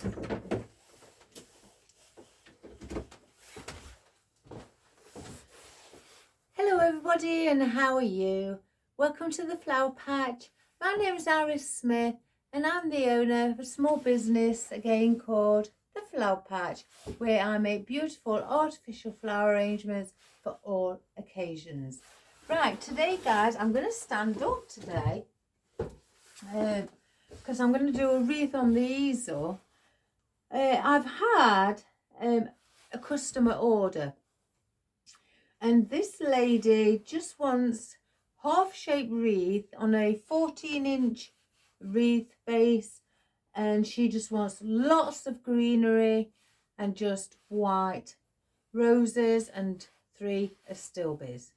Hello everybody, and how are you? Welcome to the flower patch. My name is Iris Smith and I'm the owner of a small business again called the Flower Patch, where I make beautiful artificial flower arrangements for all occasions. Right, today guys, I'm going to stand up today because I'm going to do a wreath on the easel. I've had a customer order, and this lady just wants half-shaped wreath on a 14-inch wreath base, and she just wants lots of greenery and just white roses and 3 astilbes.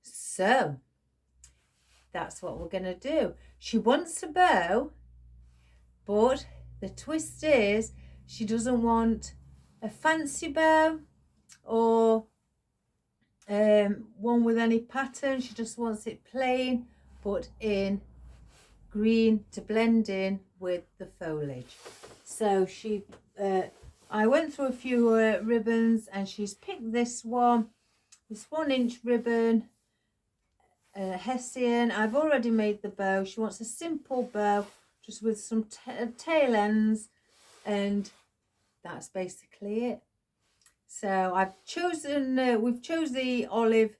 So that's what we're going to do. She wants a bow, but the twist is she doesn't want a fancy bow or one with any pattern. She just wants it plain but in green to blend in with the foliage. So she I went through a few ribbons, and she's picked this 1-inch ribbon, Hessian. I've already made the bow. She wants a simple bow just with some tail ends, and that's basically it. So I've chosen, we've chose the olive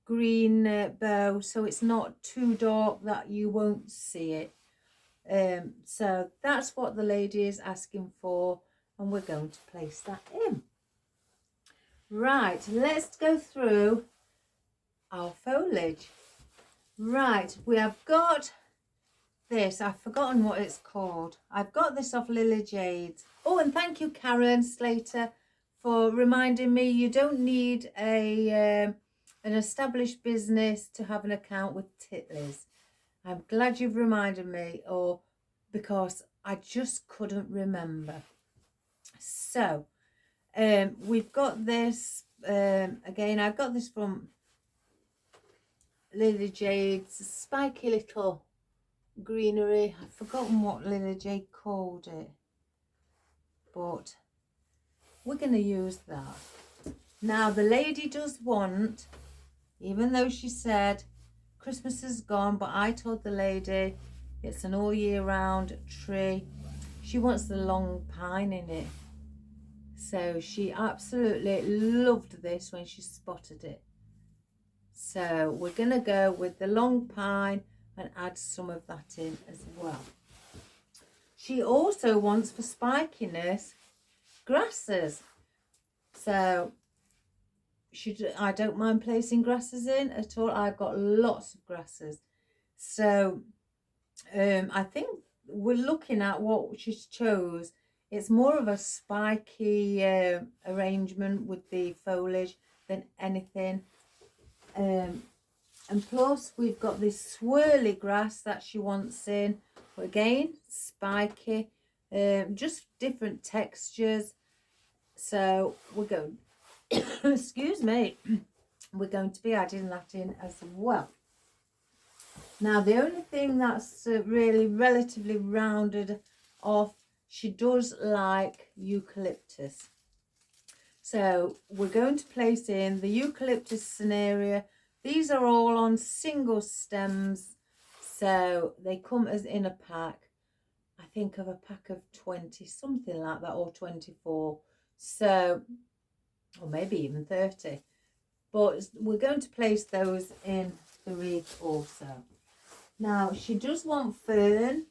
green bow, so it's not too dark that you won't see it. So that's what the lady is asking for, and we're going to place that in. Right, let's go through our foliage. Right, we have got this. I've forgotten what it's called. I've got this off Lily Jade's. Oh, and thank you, Karen Slater, for reminding me you don't need an established business to have an account with Titley's. I'm glad you've reminded me, or because I just couldn't remember. So we've got this again. I've got this from Lily Jade's spiky little greenery. I've forgotten what Lily Jade called it, but we're going to use that. Now the lady does want, even though she said Christmas is gone, but I told the lady it's an all year round tree. She wants the long pine in it. So she absolutely loved this when she spotted it. So we're going to go with the long pine and add some of that in as well. She also wants, for spikiness, grasses. So I don't mind placing grasses in at all. I've got lots of grasses. So I think we're looking at what she's chose. It's more of a spiky arrangement with the foliage than anything. And plus we've got this swirly grass that she wants in. But again, spiky, just different textures. So we're going, excuse me, we're going to be adding that in as well. Now the only thing that's really relatively rounded off, she does like eucalyptus. So we're going to place in the eucalyptus scenario. These are all on single stems, so they come as in a pack. I think of a pack of 20, something like that, or 24. So, or maybe even 30. But we're going to place those in the wreath also. Now she does want fern.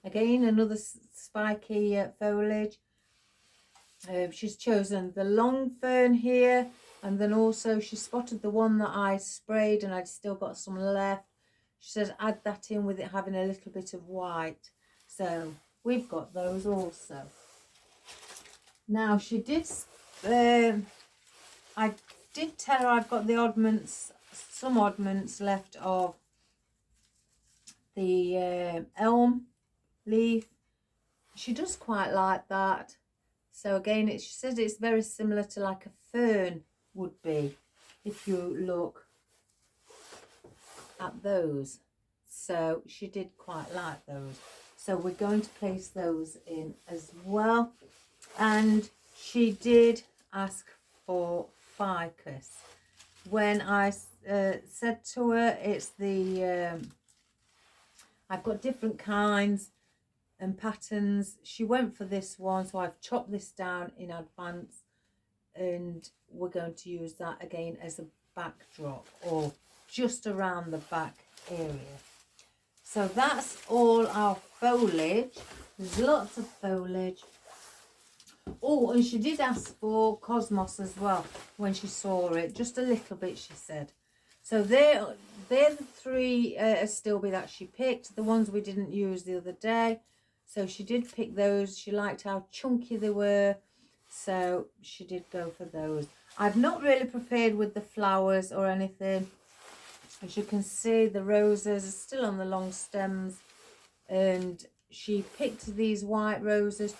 Again, another spiky foliage. She's chosen the long fern here, and then also she spotted the one that I sprayed and I'd still got some left. She says add that in with it having a little bit of white. So we've got those also. Now she did, I did tell her I've got the oddments, some oddments left of the elm leaf. She does quite like that. So again, she says it's very similar to like a fern would be if you look at those. So she did quite like those. So we're going to place those in as well. And she did ask for ficus. When I said to her, it's the, I've got different kinds and patterns. She went for this one, so I've chopped this down in advance, and we're going to use that again as a backdrop or just around the back area. So that's all our foliage. There's lots of foliage. Oh, and she did ask for cosmos as well when she saw it, just a little bit, she said. So they're the three astilbe that she picked, the ones we didn't use the other day. So she did pick those. She liked how chunky they were, so she did go for those. I've not really prepared with the flowers or anything. As you can see, the roses are still on the long stems, and she picked these white roses.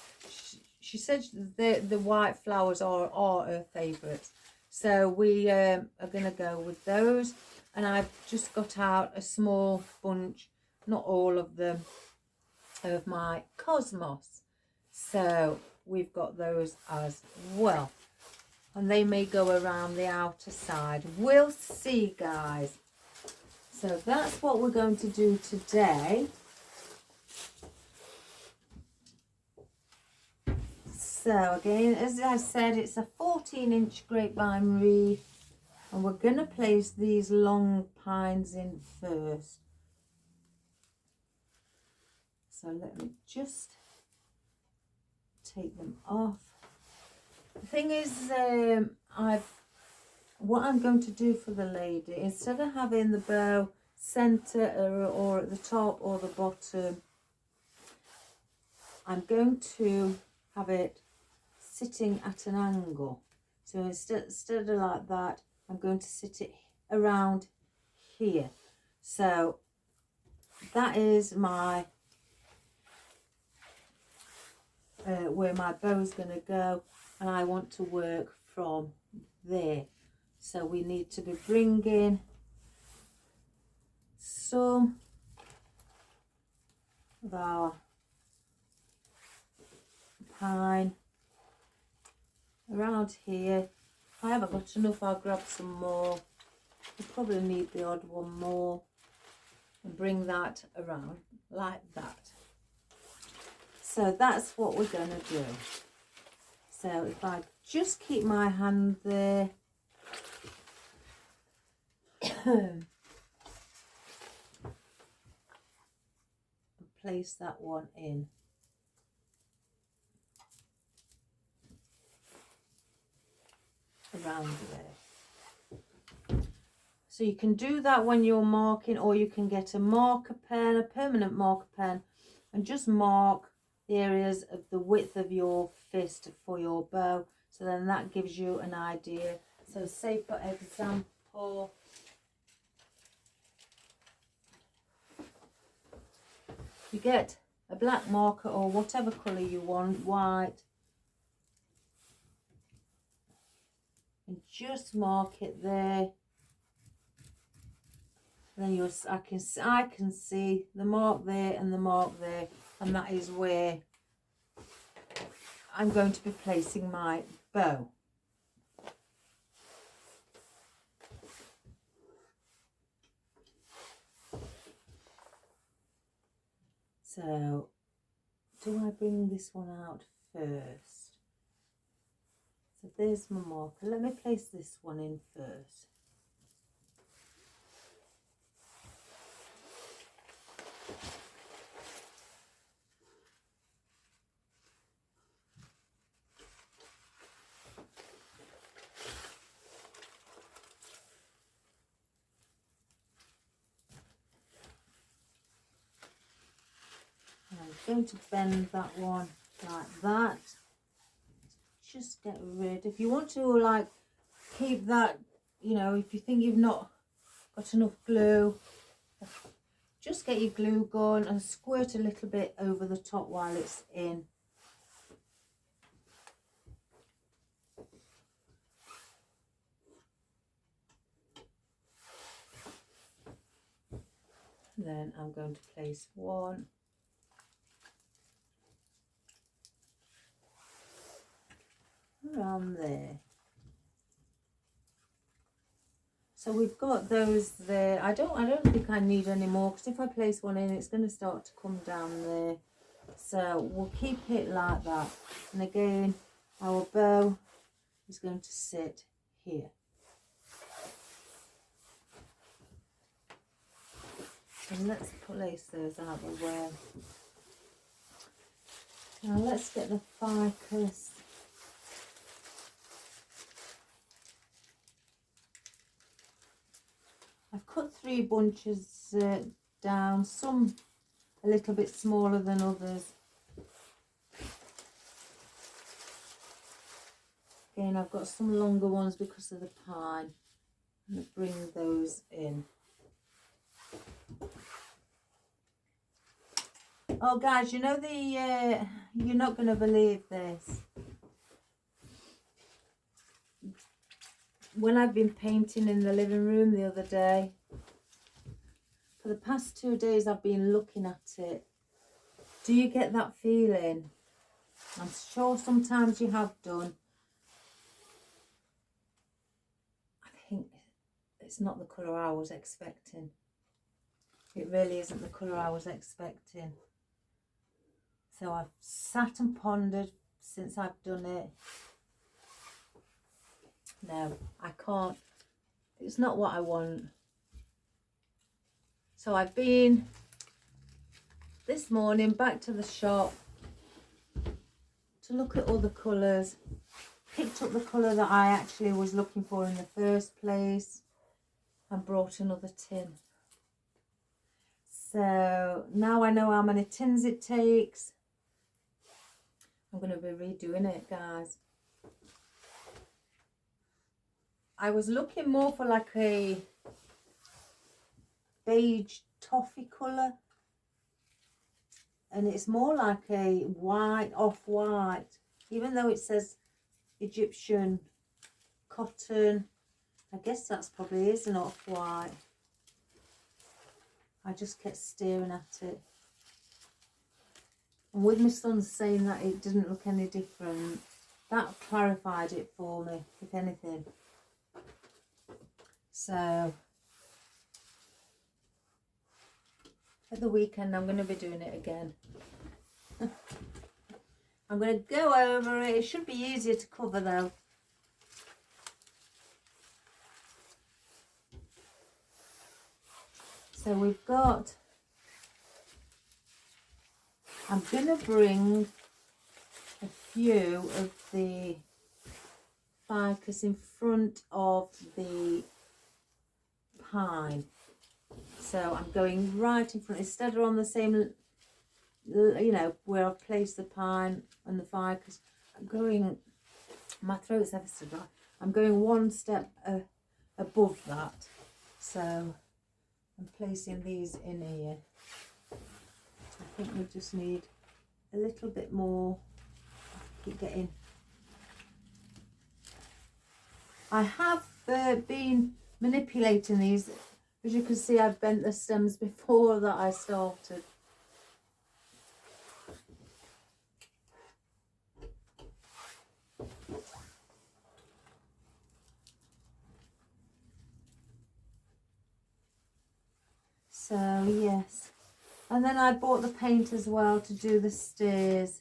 She said the white flowers are her favourites. So we are going to go with those. And I've just got out a small bunch, not all of them, of my cosmos. So we've got those as well. And they may go around the outer side. We'll see, guys. So that's what we're going to do today. So again, as I said, it's a 14-inch grapevine wreath, and we're going to place these long pines in first. So let me just take them off. The thing is, what I'm going to do for the lady, instead of having the bow centre or at the top or the bottom, I'm going to have it sitting at an angle. So instead of like that, I'm going to sit it around here. So that is my where my bow is going to go, and I want to work from there. So we need to be bringing some of our pine around here. If I haven't got enough, I'll grab some more. We'll probably need the odd one more, and bring that around like that. So that's what we're going to do. So if I just keep my hand there, place that one in. Around there. So you can do that when you're marking, or you can get a marker pen, a permanent marker pen, and just mark the areas of the width of your fist for your bow. So then that gives you an idea. So say for example, you get a black marker or whatever colour you want, white, and just mark it there. Then I can see the mark there and the mark there, and that is where I'm going to be placing my bow. So do I bring this one out first? So there's my marker. Let me place this one in first. I'm going to bend that one like that. Just get rid. If you want to like keep that, you know, if you think you've not got enough glue, just get your glue gun and squirt a little bit over the top while it's in. Then I'm going to place one around there. So we've got those there. I don't think I need any more, because if I place one in, it's going to start to come down there. So we'll keep it like that. And again, our bow is going to sit here. And let's place those out of the way. Now let's get the ficus. I've cut 3 bunches down, some a little bit smaller than others. Again, I've got some longer ones because of the pine. I'm going to bring those in. Oh guys, you know you're not going to believe this. When I've been painting in the living room the other day, for the past 2 days I've been looking at it. Do you get that feeling? I'm sure sometimes you have done. I think it's not the colour I was expecting. It really isn't the colour I was expecting. So I've sat and pondered since I've done it. No, I can't. It's not what I want. So I've been this morning back to the shop to look at all the colours. Picked up the colour that I actually was looking for in the first place and brought another tin. So now I know how many tins it takes. I'm going to be redoing it, guys. I was looking more for like a beige toffee colour, and it's more like a white, off-white, even though it says Egyptian cotton. I guess that's probably is an off-white. I just kept staring at it, and with my son saying that it didn't look any different, that clarified it for me, if anything. So at the weekend I'm going to be doing it again. I'm going to go over it. It should be easier to cover though. So we've got, I'm going to bring a few of the ficus in front of the pine. So I'm going right in front, instead of on the same, you know, where I've placed the pine and the ficus. I'm going, my throat's ever so dry. I'm going one step above that. So I'm placing these in here. I think we just need a little bit more. Keep getting. I have been manipulating these. As you can see, I've bent the stems before that I started. So yes, and then I bought the paint as well to do the stairs,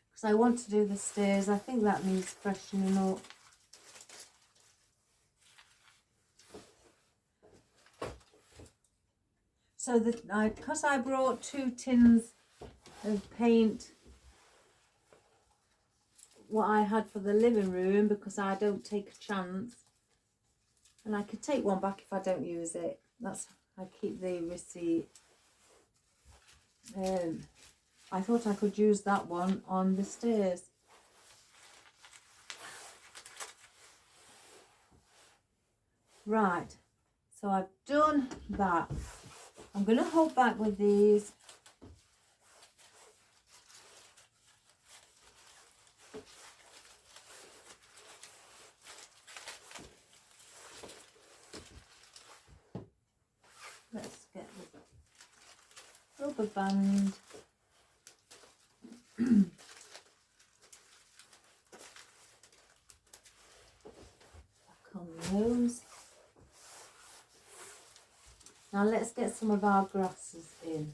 because I want to do the stairs. I think that needs freshening up. So that because I brought 2 tins of paint, what I had for the living room, because I don't take a chance, and I could take one back if I don't use it. That's, I keep the receipt. I thought I could use that one on the stairs. Right, so I've done that. I'm going to hold back with these. Let's get the rubber band. Now let's get some of our grasses in.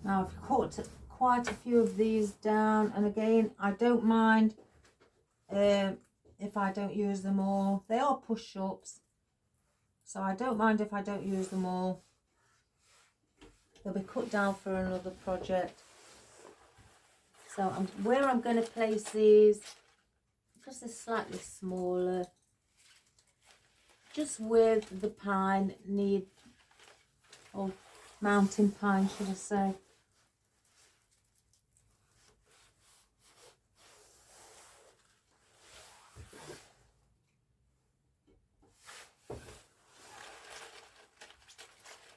Now I've cut quite a few of these down, and again, I don't mind if I don't use them all. They are push-ups, so I don't mind if I don't use them all. They'll be cut down for another project. So where I'm going to place these, because they're slightly smaller, just with the pine or mountain pine, should I say.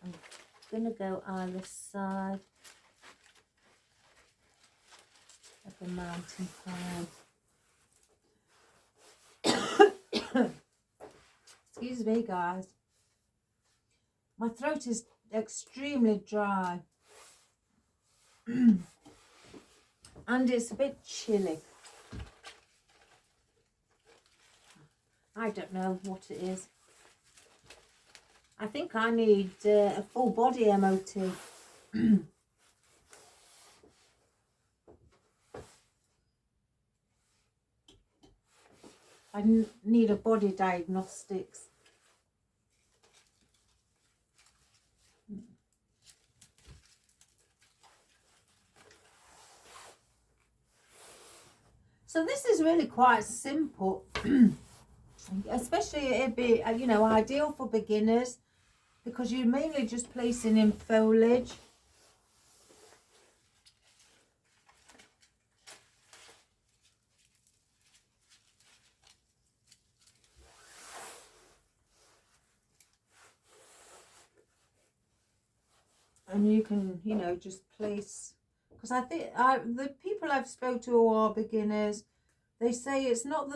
I'm going to go either side of the mountain pine. Excuse me, guys. My throat is extremely dry. And it's a bit chilly. I don't know what it is. I think I need a full body MOT. I need a body diagnostics. So this is really quite simple. Especially it'd be, you know, ideal for beginners, because you're mainly just placing in foliage. And you can, you know, just place, because I think the people I've spoke to who are beginners, they say it's not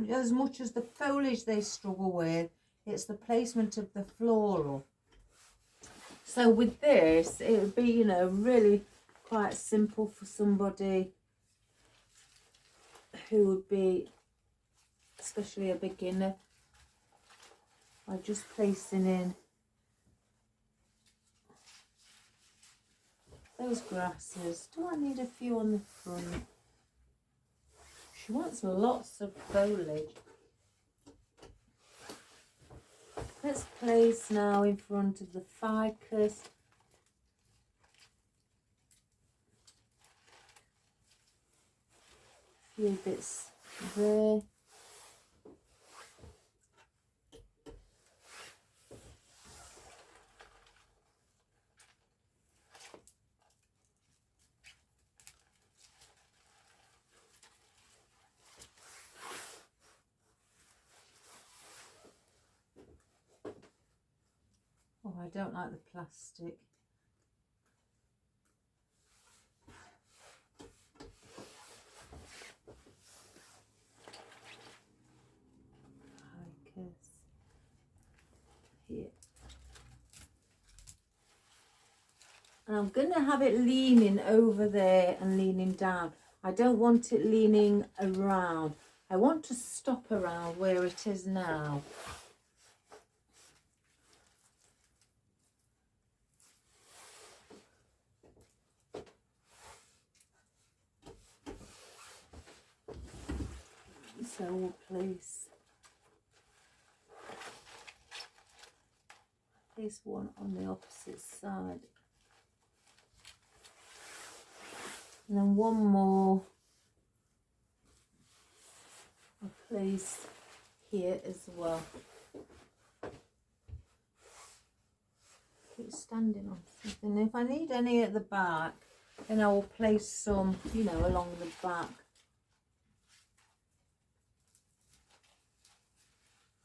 as much as the foliage they struggle with, it's the placement of the floral. So with this, it would be, you know, really quite simple for somebody who would be, especially a beginner, by just placing in those grasses. Do I need a few on the front? She wants lots of foliage. Let's place now in front of the ficus. A few bits there. Oh, I don't like the plastic. Ficus. Here. And I'm going to have it leaning over there and leaning down. I don't want it leaning around. I want to stop around where it is now. So we'll place one on the opposite side, and then one more I'll place here as well. Keep standing on something. If I need any at the back, then I will place some, you know, along the back.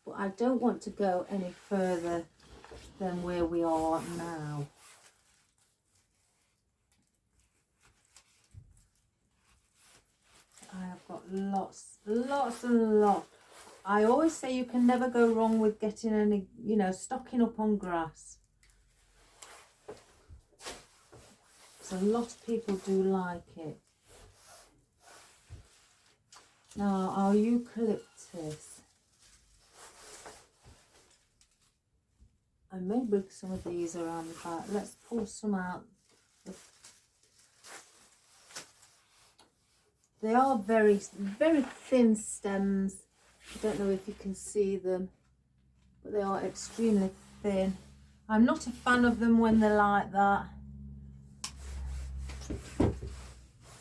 But I don't want to go any further than where we are now. I have got lots and lots. I always say you can never go wrong with getting any, you know, stocking up on grass. So a lot of people do like it. Now our eucalyptus. I may bring some of these around the back. Let's pull some out. They are very, very thin stems. I don't know if you can see them, but they are extremely thin. I'm not a fan of them when they're like that.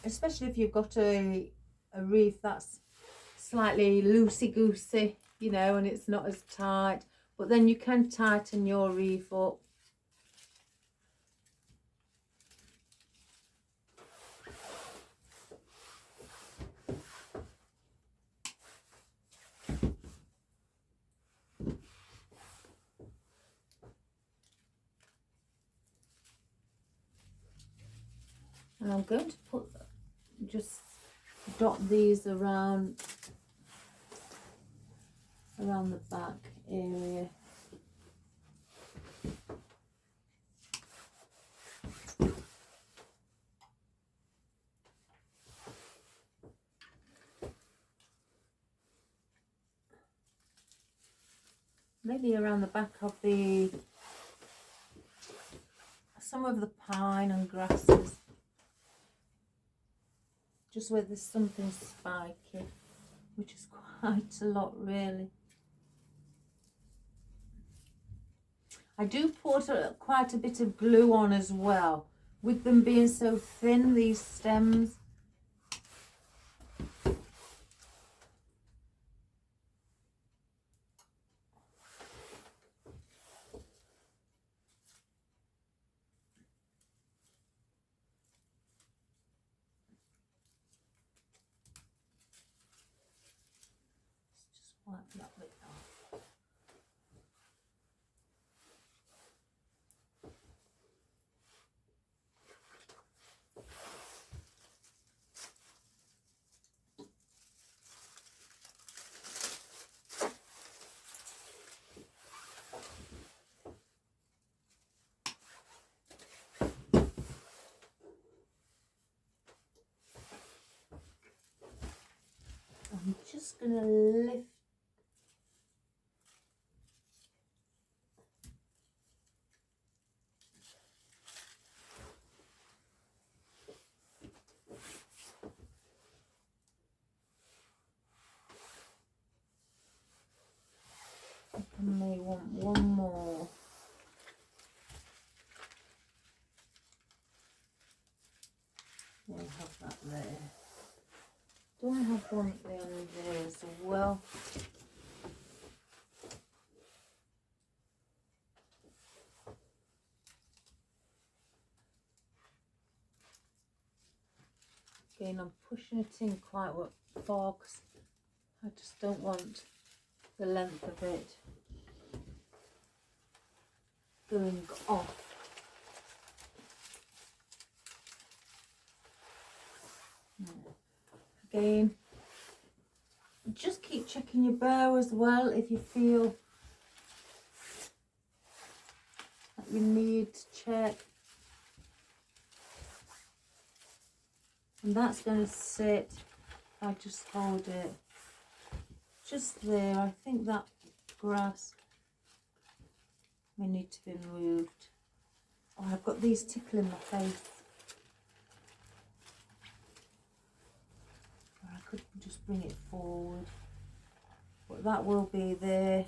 Especially if you've got a wreath that's slightly loosey-goosey, you know, and it's not as tight. But then you can tighten your wreath up. And I'm going to just dot these around the back area. Maybe around the back of some of the pine and grasses. Just where there's something spiky, which is quite a lot really. I do put quite a bit of glue on as well, with them being so thin, these stems. Just wipe that bit off. I'm just going to lift I may want one more. We'll have that there. Do I have one at the end there as well? Again, I'm pushing it in quite far because I just don't want the length of it going off. Again, just keep checking your bow as well if you feel that you need to check. And that's going to sit, I just hold it just there. I think that grass may need to be moved. Oh, I've got these tickling my face. Or I could just bring it forward. But that will be there.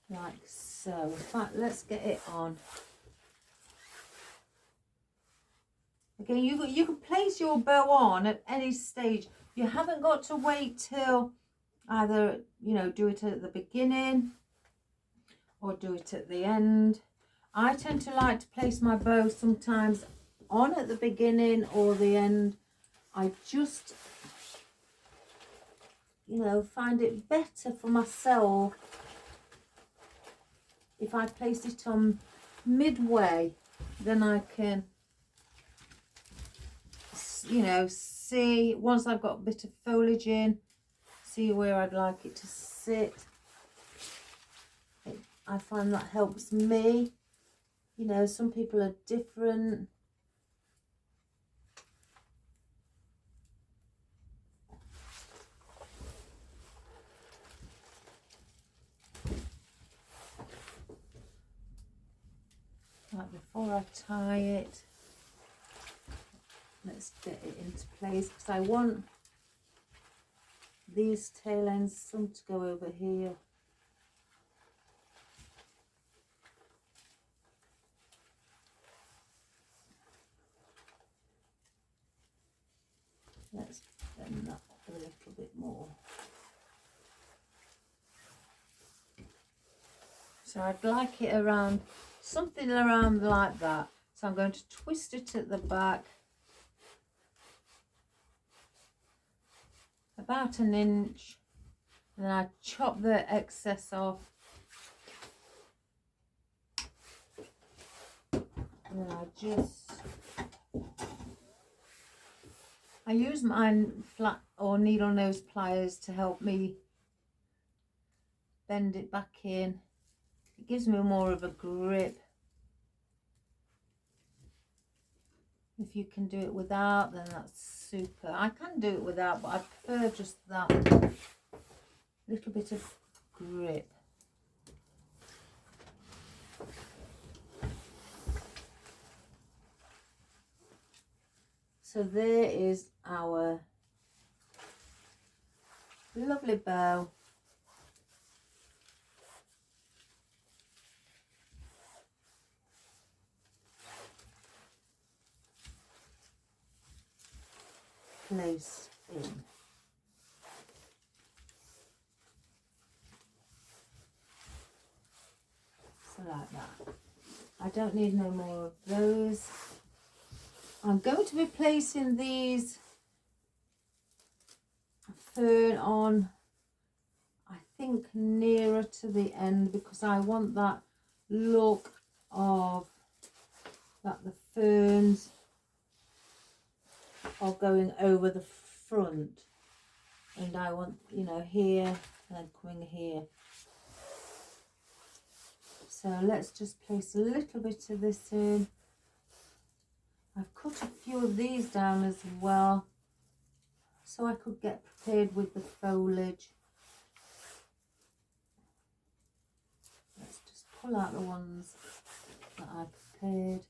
Like so. In fact, let's get it on. Again, you can place your bow on at any stage. You haven't got to wait till either, you know, do it at the beginning or do it at the end. I tend to like to place my bow sometimes on at the beginning or the end. I just, you know, find it better for myself if I place it on midway. Then I can, you know, see, once I've got a bit of foliage in, see where I'd like it to sit. I find that helps me. You know, some people are different. Right, before I tie it, let's get it into place, because I want these tail ends, some to go over here. Let's bend that up a little bit more. So I'd like it around, something around like that. So I'm going to twist it at the back about an inch, and then I chop the excess off, and then I use my flat or needle nose pliers to help me bend it back in. It gives me more of a grip. If you can do it without, then that's super. I can do it without, but I prefer just that little bit of grip. So there is our lovely bow. Placed in. So like that. I don't need no more of those. I'm going to be placing these fern on, I think, nearer to the end, because I want that look of that the ferns are going over the front, and I want, you know, here and then coming here. So let's just place a little bit of this in. I've cut a few of these down as well, so I could get prepared with the foliage. Let's just pull out the ones that I prepared.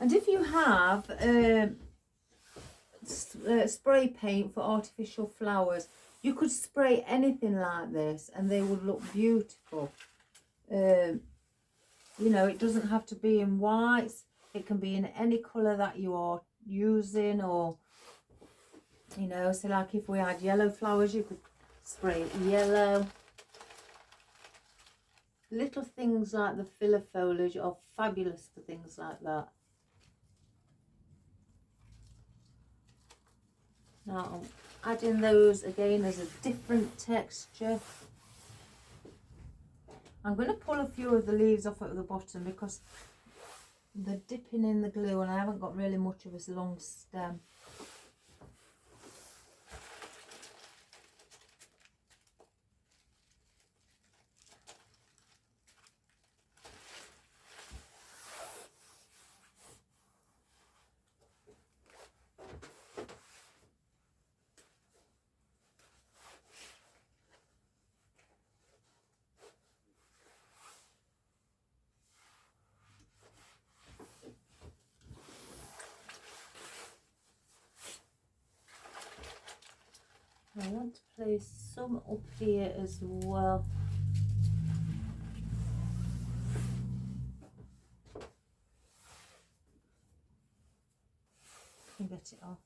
And if you have spray paint for artificial flowers, you could spray anything like this and they would look beautiful. You know, it doesn't have to be in whites. It can be in any colour that you are using, or, you know, so like if we had yellow flowers, you could spray it yellow. Little things like the filler foliage are fabulous for things like that. Now I'm adding those again as a different texture. I'm going to pull a few of the leaves off at the bottom because they're dipping in the glue and I haven't got really much of a long stem. I want to place some up here as well. Can get it off.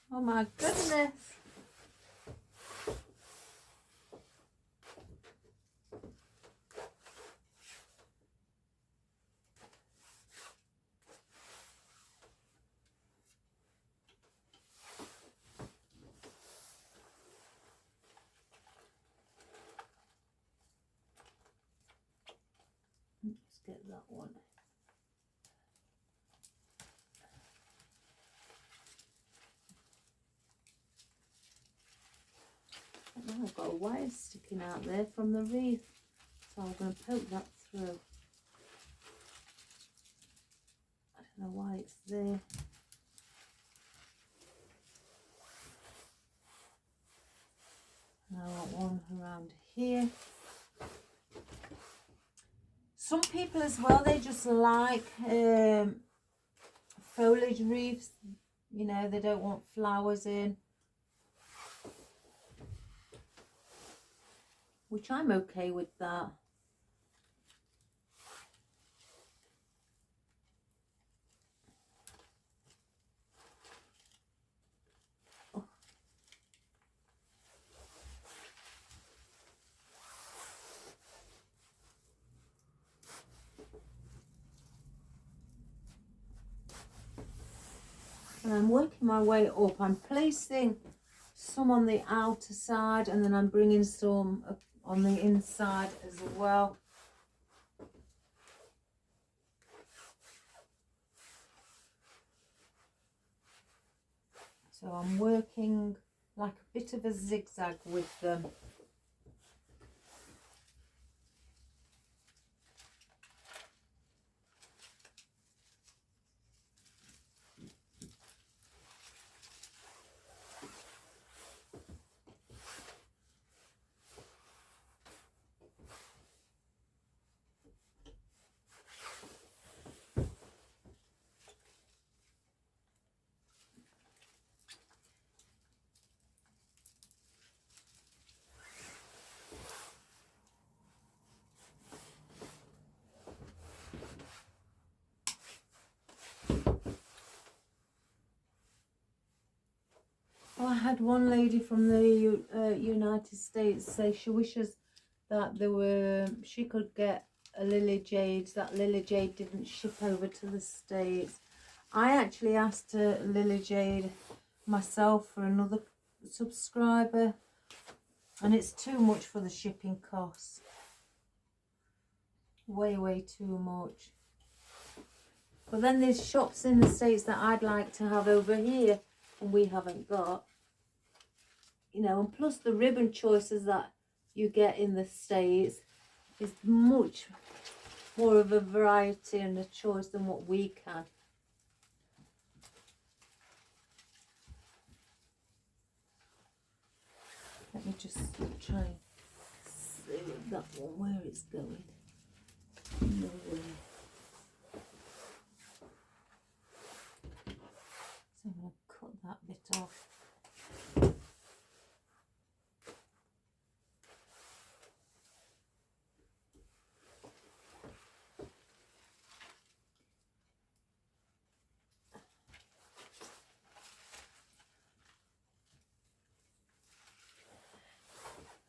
Oh my goodness. Let's get that one. Now I've got a wire sticking out there from the wreath, so I'm going to poke that through. I don't know why it's there. And I want one around here. Some people as well, they just like foliage wreaths. You know, they don't want flowers in. Which I'm okay with that. And I'm working my way up. I'm placing some on the outer side and then I'm bringing some on the inside as well. So I'm working like a bit of a zigzag with them. Well, I had one lady from the United States say she wishes that she could get a lily jade, that lily jade didn't ship over to the States. I actually asked a lily jade myself for another subscriber, and it's too much for the shipping costs. Way too much. But then there's shops in the States that I'd like to have over here and we haven't got. You know, and plus the ribbon choices that you get in the States is much more of a variety and a choice than what we can. Let me just try and see that one, where it's going. No way. So I'm going to cut that bit off.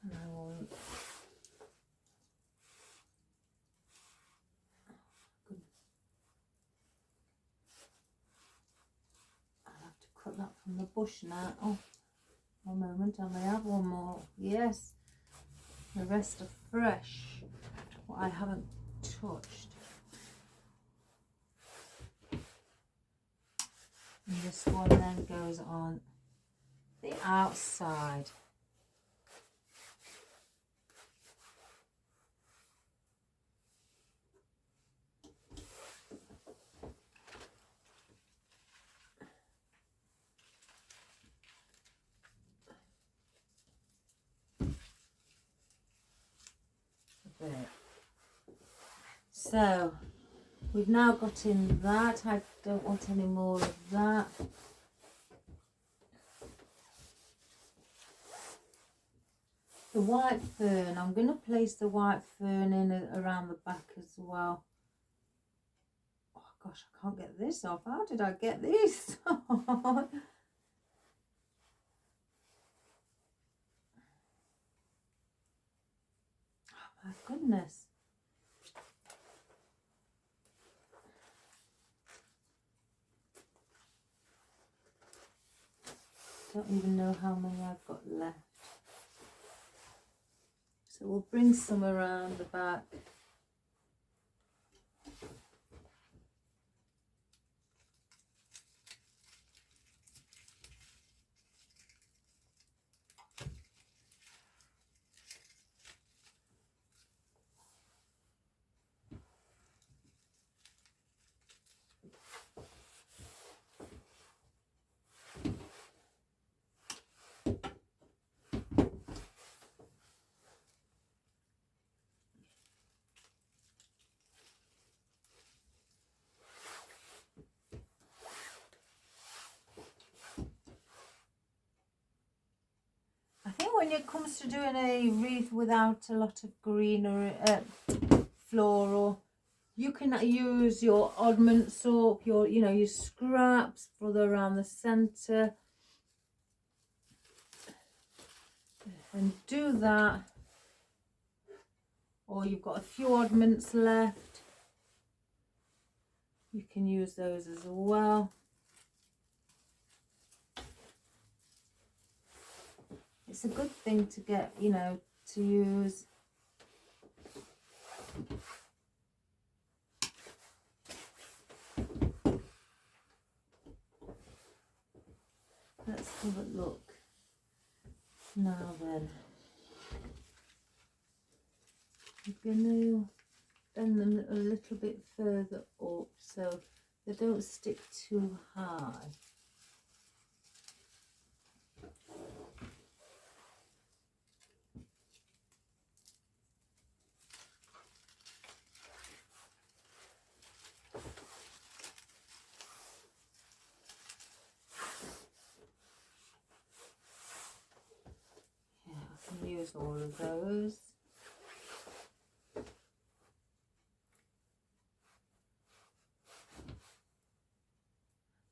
And I won't. I'll have to cut that from the bush now. Oh, one moment, I may have one more. Yes, the rest are fresh, what I haven't touched. And this one then goes on the outside. There. So we've now got in that. I don't want any more of that. The white fern, I'm going to place the white fern in around the back as well. Oh gosh, I can't get this off. How did I get this on? My goodness. Don't even know how many I've got left. So we'll bring some around the back. when it comes to doing a wreath without a lot of greenery, floral, you can use your oddment soap, your scraps, further around the centre, and do that. Or you've got a few oddments left, you can use those as well. It's a good thing to get, to use. Let's have a look. Now then, I'm going to bend them a little bit further up so they don't stick too high. Use all of those.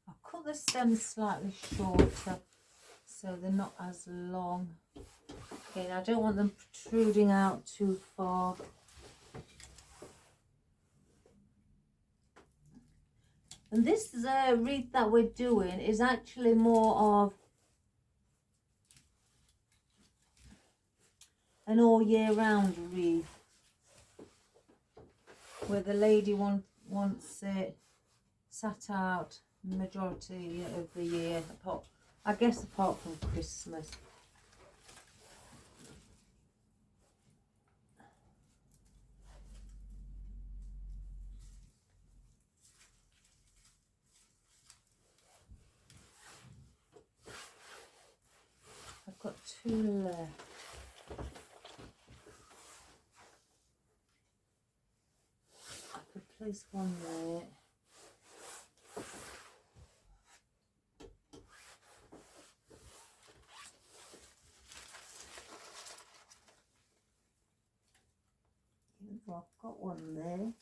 I'll cut the stems slightly shorter so they're not as long. Okay, I don't want them protruding out too far. And this wreath that we're doing is actually more of an all year round wreath, where the lady wants it sat out majority of the year, I guess apart from Christmas. I've got 2 left. Place one there. I've got one there.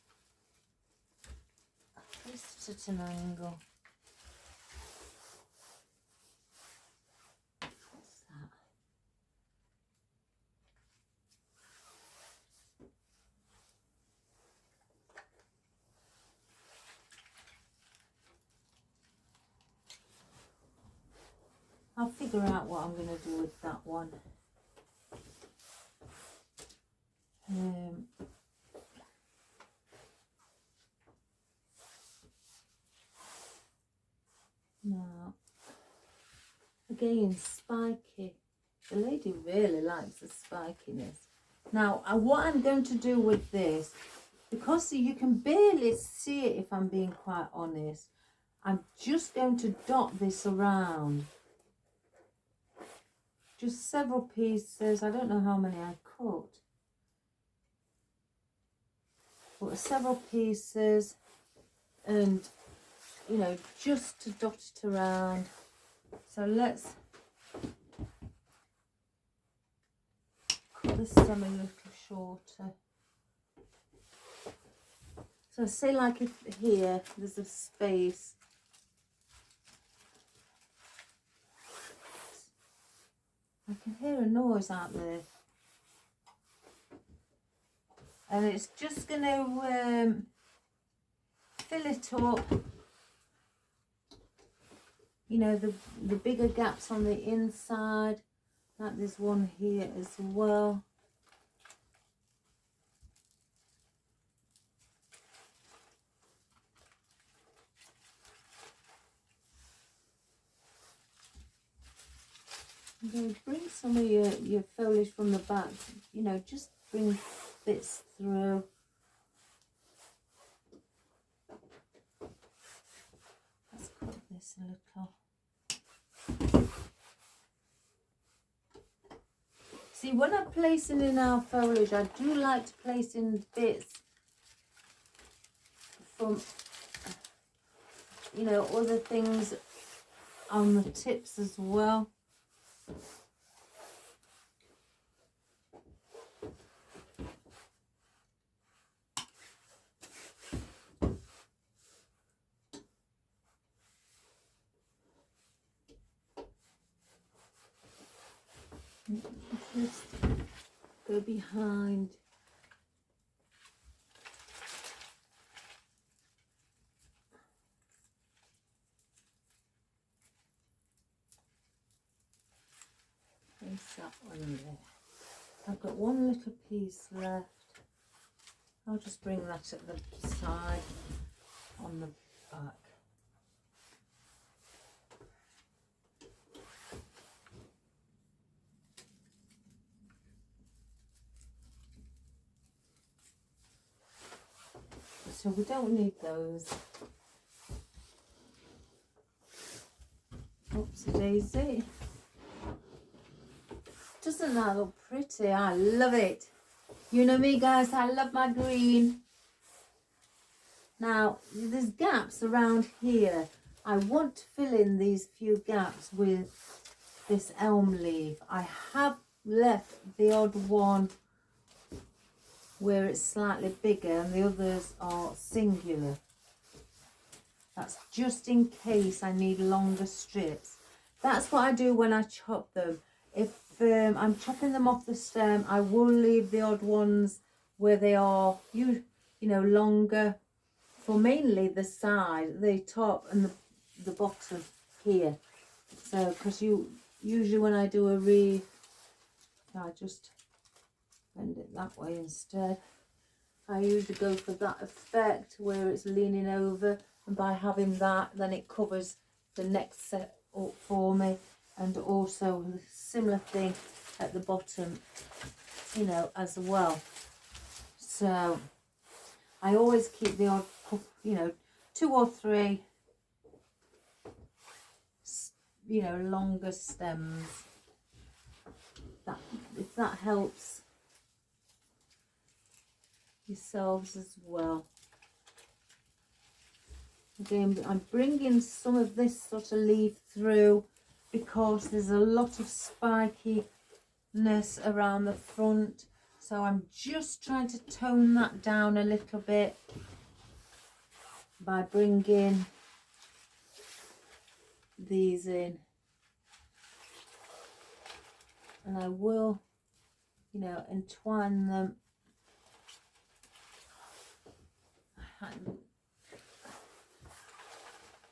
I placed it at an angle. What's that? I'll figure out what I'm going to do with that one. Now, again, spiky. The lady really likes the spikiness. Now, what I'm going to do with this, because you can barely see it if I'm being quite honest, I'm just going to dot this around. Just several pieces. I don't know how many I cut. But several pieces, and just to dot it around. So let's cut the stem a little shorter. So say like if here there's a space. I can hear a noise out there. And it's just going to fill it up. The bigger gaps on the inside. Like there's one here as well. I'm going to bring some of your foliage from the back, just bring bits through. Let's cut this a little. See, when I'm placing in our foliage, I do like to place in bits from, other things on the tips as well. Just go behind. Place that one there. I've got one little piece left. I'll just bring that at the side on the back. So we don't need those. Oopsie daisy. Doesn't that look pretty? I love it. You know me, guys, I love my green. Now, there's gaps around here. I want to fill in these few gaps with this elm leaf. I have left the odd one where it's slightly bigger and the others are singular. That's just in case I need longer strips. That's what I do when I chop them. If I'm chopping them off the stem, I will leave the odd ones where they are, you know, longer, for mainly the side, the top and the bottom here. So, because usually when I do a wreath, I just bend it that way instead. I usually go for that effect where it's leaning over, and by having that, then it covers the next set up for me. And also the similar thing at the bottom, you know, as well. So I always keep the odd, you know, 2 or 3, you know, longer stems. That, if that helps yourselves as well. Again, I'm bringing some of this sort of leaf through because there's a lot of spikiness around the front. So I'm just trying to tone that down a little bit by bringing these in. And I will, you know, entwine them.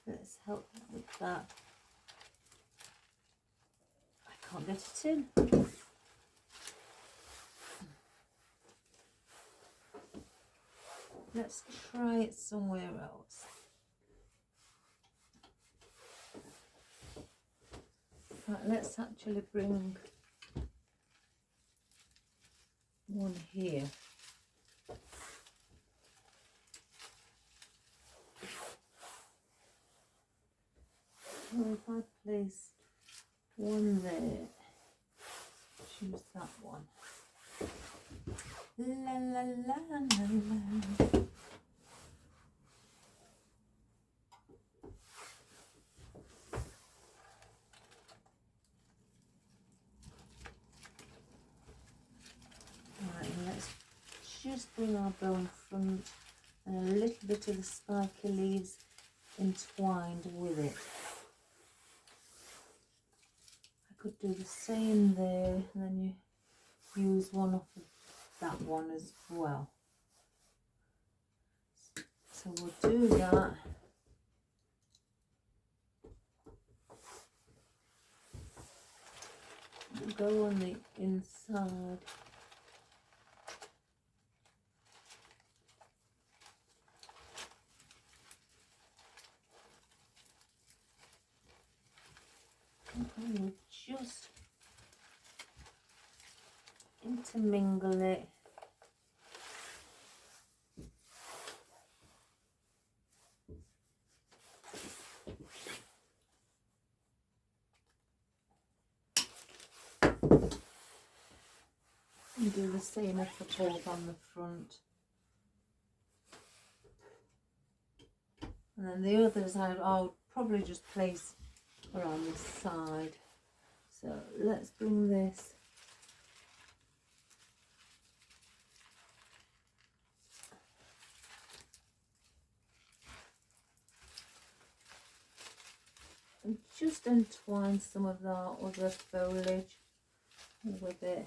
Let's help with that. I can't get it in. Let's try it somewhere else. Right, let's actually bring one here. Well, if I place one there, choose that one. La la la la la. Right, let's just bring our bow in front and a little bit of the spiky leaves entwined with it. I could do the same there, and then you use one off of that one as well. So we'll do that. We'll go on the inside. And we'll just intermingle it. And do the same if I pull on the front. And then the others I'll probably just place around this side. So let's bring this and just entwine some of that other foliage with it.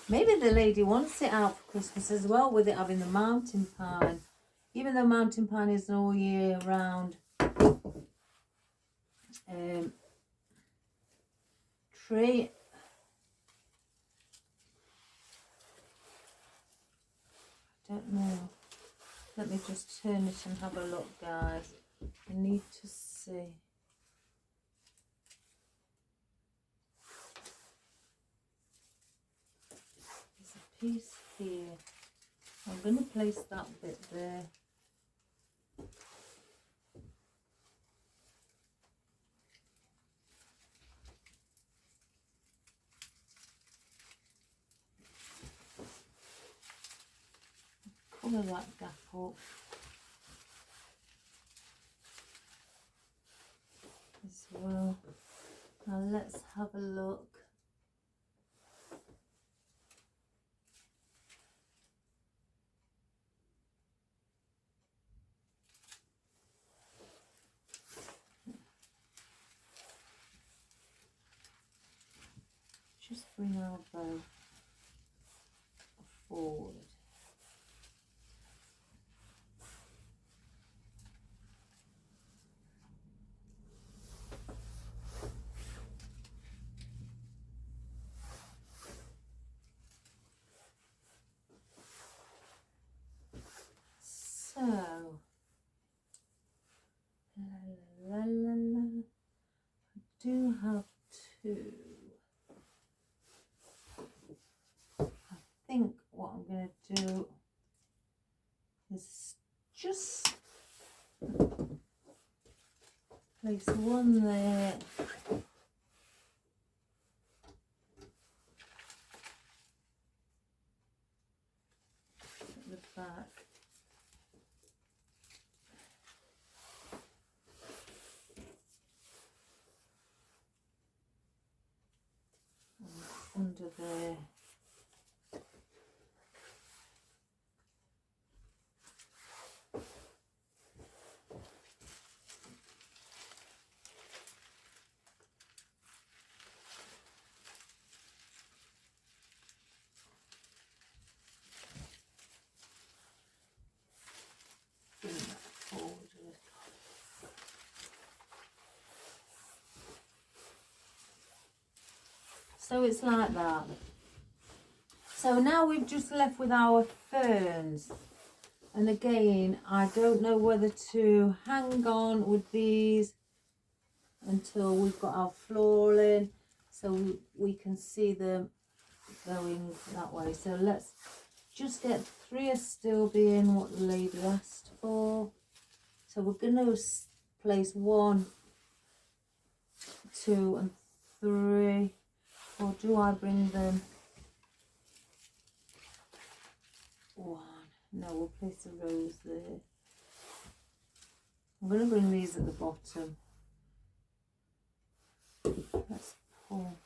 Maybe the lady wants it out for Christmas as well, with it having the mountain pine. Even though mountain pine is an all year round tree. I don't know. Let me just turn it and have a look, guys. I need to see. There's a piece here. I'm going to place that bit there. Colour that gap up as well. Now let's have a look. Just bring our bow forward. So, la, la, la, la. I do have two. I think what I'm going to do is just place one there. At the back. Under there. Bring that forward a little. So it's like that. So now we've just left with our ferns. And again, I don't know whether to hang on with these until we've got our floral in, so we can see them going that way. So let's just get 3 astilbe in, what the lady asked for. So we're going to place 1, 2 and 3. Or do I bring them 1? No, we'll place a rose there. I'm going to bring these at the bottom. Let's pull.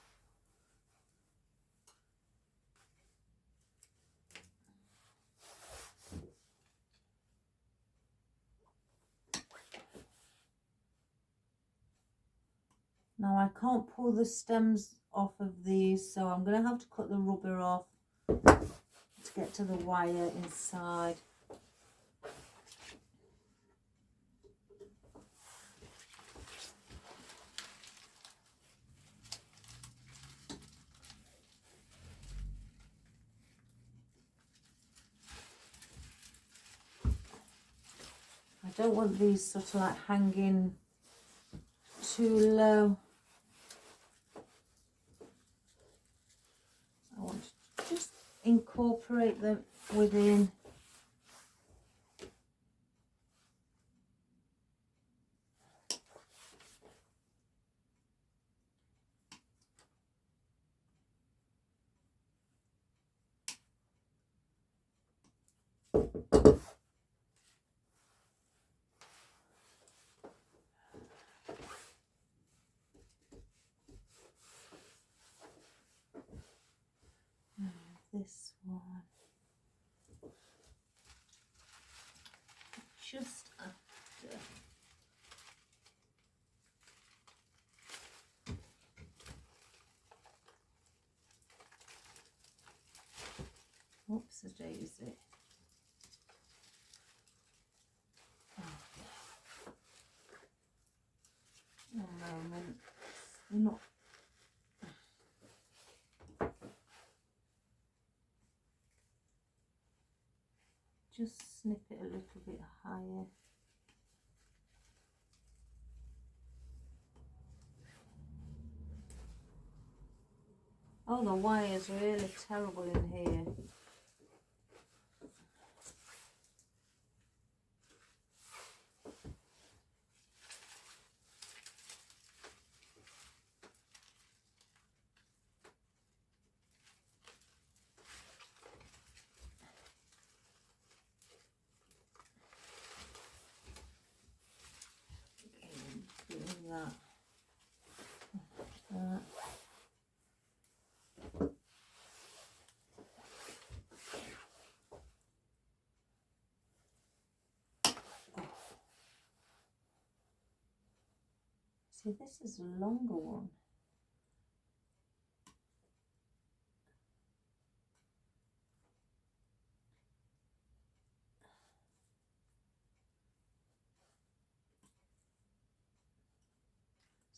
Now I can't pull the stems off of these, so I'm going to have to cut the rubber off to get to the wire inside. I don't want these sort of like hanging too low. I want to just incorporate them within. This one just after. Saturday, is it? One moment. Not. Just snip it a little bit higher. Oh, the wire's really terrible in here. Doing that. See, this is a longer one.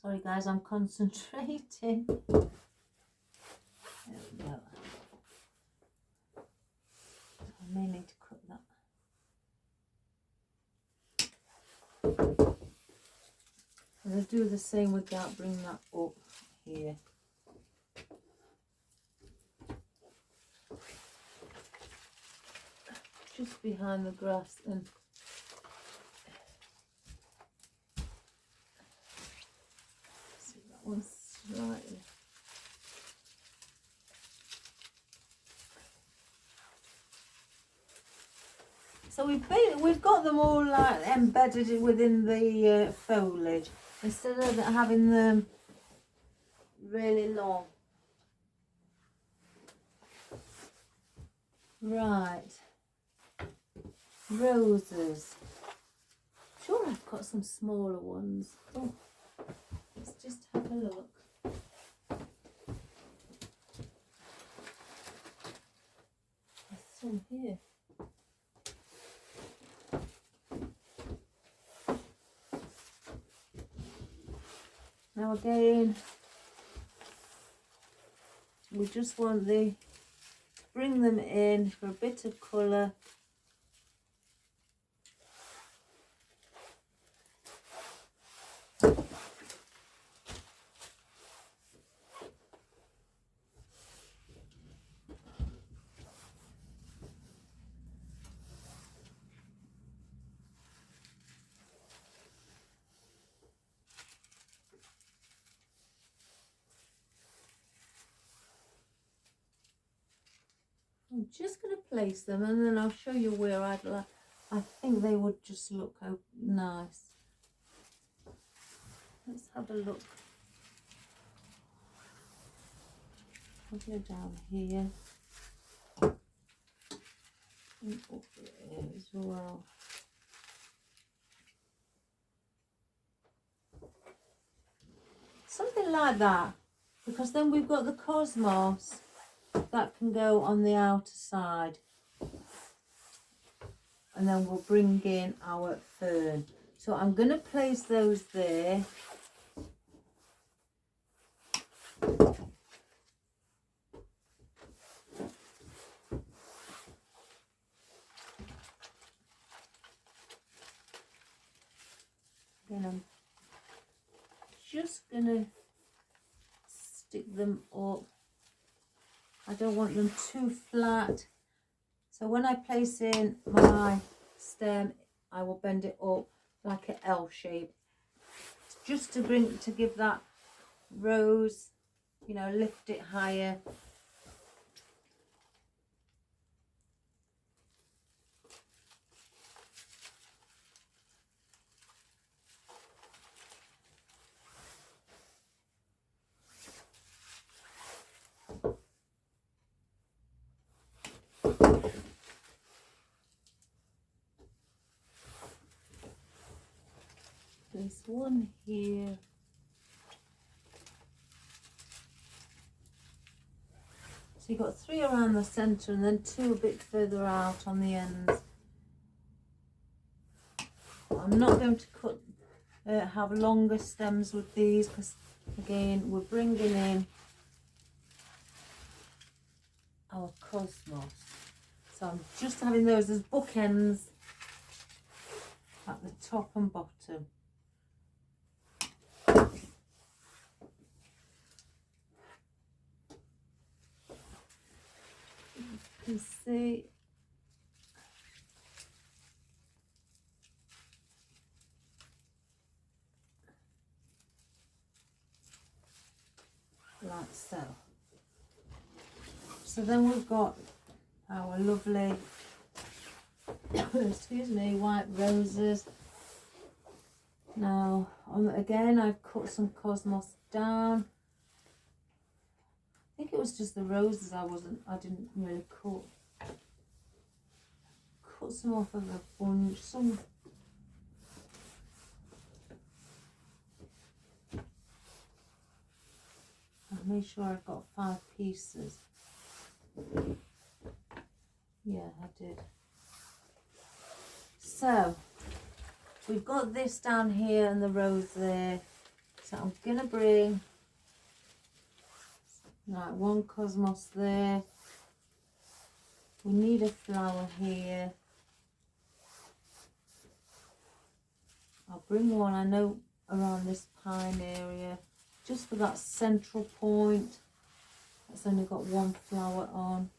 Sorry guys, I'm concentrating. There we go. I may need to cut that. And I'll do the same with that, bring that up here. Just behind the grass and see that one's slightly. So we've got them all like embedded within the foliage instead of having them really long. Right, roses. Sure, I've got some smaller ones. Oh, let's just have a look. There's some here. Now again, we just want the bring them in for a bit of colour. I'm just going to place them and then I'll show you where I'd like. I think they would just look nice. Let's have a look. I'll go down here and up there as well. Something like that, because then we've got the cosmos that can go on the outer side, and then we'll bring in our fern. So I'm going to place those there. Then I'm just going to stick them up. I don't want them too flat. So when I place in my stem, I will bend it up like an L shape. Just to give that rose, you know, lift it higher. There's one here. So you've got 3 around the centre and then 2 a bit further out on the ends. I'm not going to have longer stems with these because again we're bringing in our cosmos. So I'm just having those as bookends at the top and bottom. You can see like so. So then we've got our lovely excuse me, white roses. Now again I've cut some cosmos down. I think it was just the roses I didn't really cut some off of a bunch, some I made sure I got 5 pieces. Yeah, I did. So we've got this down here and the rose there. So I'm gonna bring like 1 cosmos there. We need a flower here. I'll bring 1, I know, around this pine area, just for that central point. It's only got 1 flower on.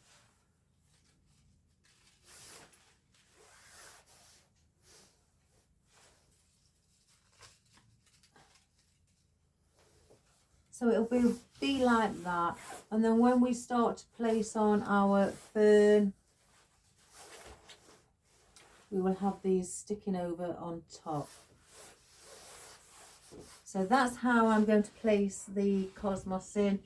So it'll be like that. And then when we start to place on our fern, we will have these sticking over on top. So that's how I'm going to place the cosmos in.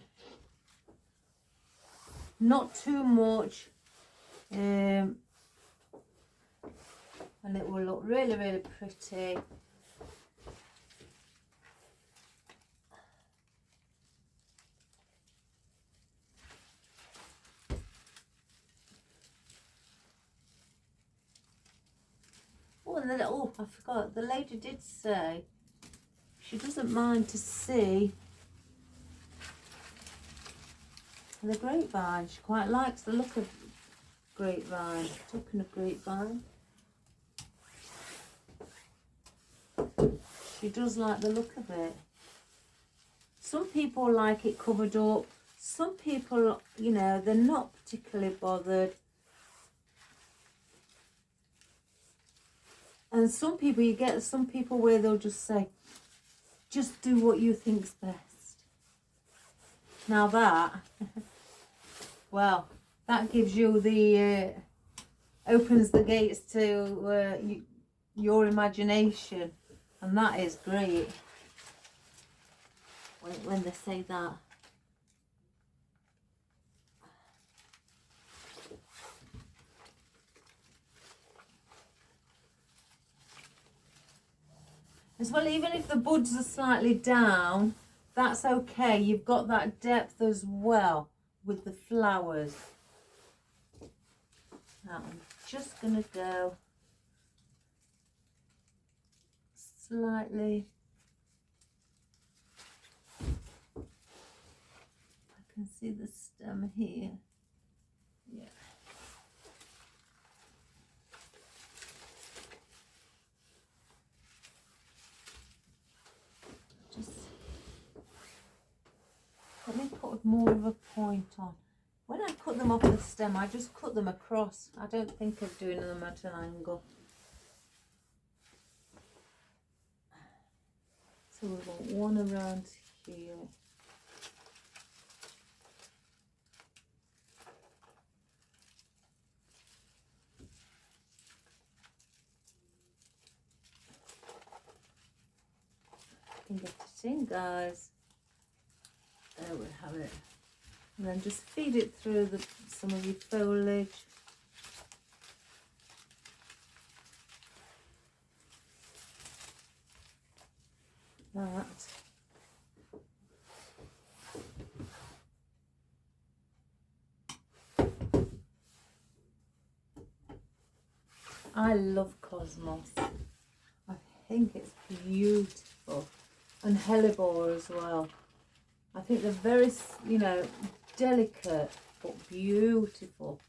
Not too much. And it will look really, really pretty. Oh, and then, oh, I forgot. The lady did say she doesn't mind to see the grapevine. She quite likes the look of grapevine. Talking of grapevine, she does like the look of it. Some people like it covered up. Some people, you know, they're not particularly bothered. And some people, you get some people where they'll just say, just do what you think's best. Now that, well, that gives you the, opens the gates to your imagination. And that is great when they say that. As well, even if the buds are slightly down, that's okay. You've got that depth as well with the flowers. Now I'm just going to go slightly. I can see the stem here. Yeah. Let me put more of a point on. When I cut them off the stem, I just cut them across. I don't think of doing them at an angle. So we've got 1 around here. I can get it in, guys. There we have it. And then just feed it through some of your foliage. That. I love cosmos. I think it's beautiful. And hellebore as well. I think they're very, you know, delicate but beautiful.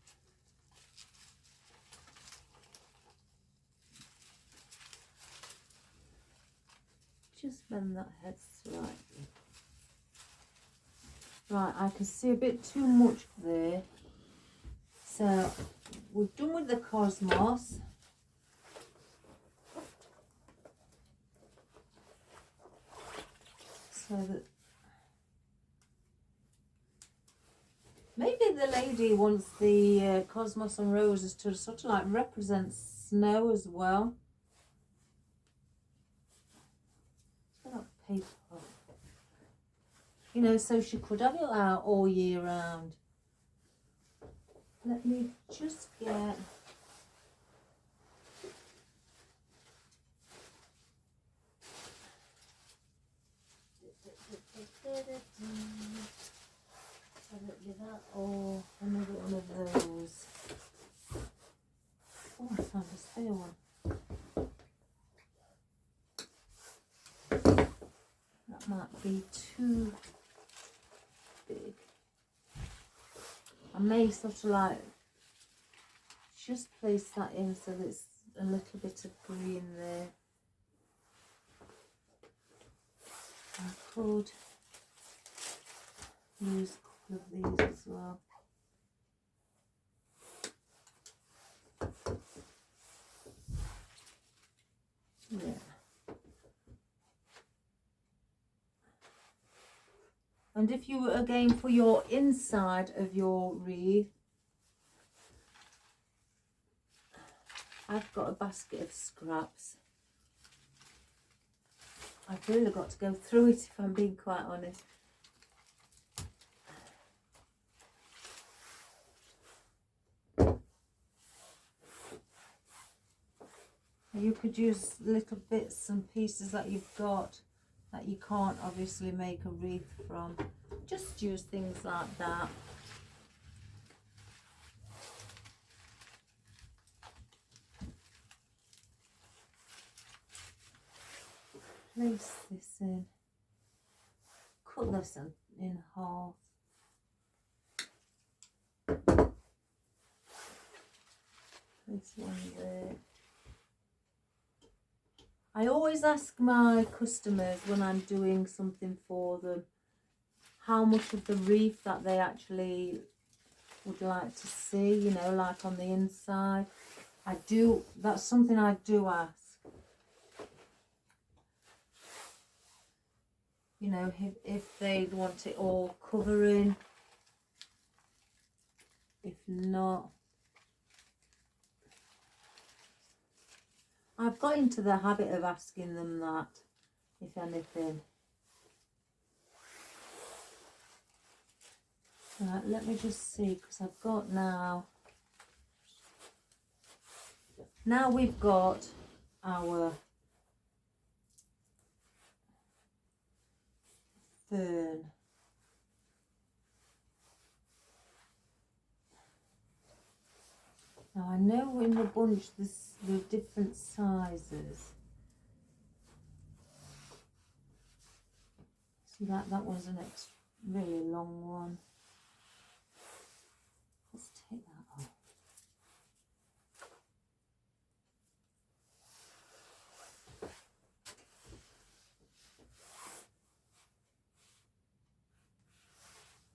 Just bend that head slightly. Right, I can see a bit too much there. So we've done with the cosmos. So that maybe the lady wants the cosmos and roses to sort of like represent snow as well. Paper, you know, so she could have it out all year round. Let me just get that or another one of those. Oh, I found a spare one. That might be too big. I may sort of like just place that in so that it's a little bit of green there. I could use a couple of these as well. Yeah. And if you were again for your inside of your wreath, I've got a basket of scraps. I've really got to go through it if I'm being quite honest. You could use little bits and pieces that you've got that you can't obviously make a wreath from. Just use things like that. Place this in. Cut this in half. This one there. I always ask my customers when I'm doing something for them how much of the wreath that they actually would like to see, you know, like on the inside. That's something I do ask. You know, if they'd want it all covering. If not, I've got into the habit of asking them that, if anything. Right, let me just see, because I've got now we've got our fern. Now I know in the bunch there are different sizes. See that was an really long one. Let's take that off.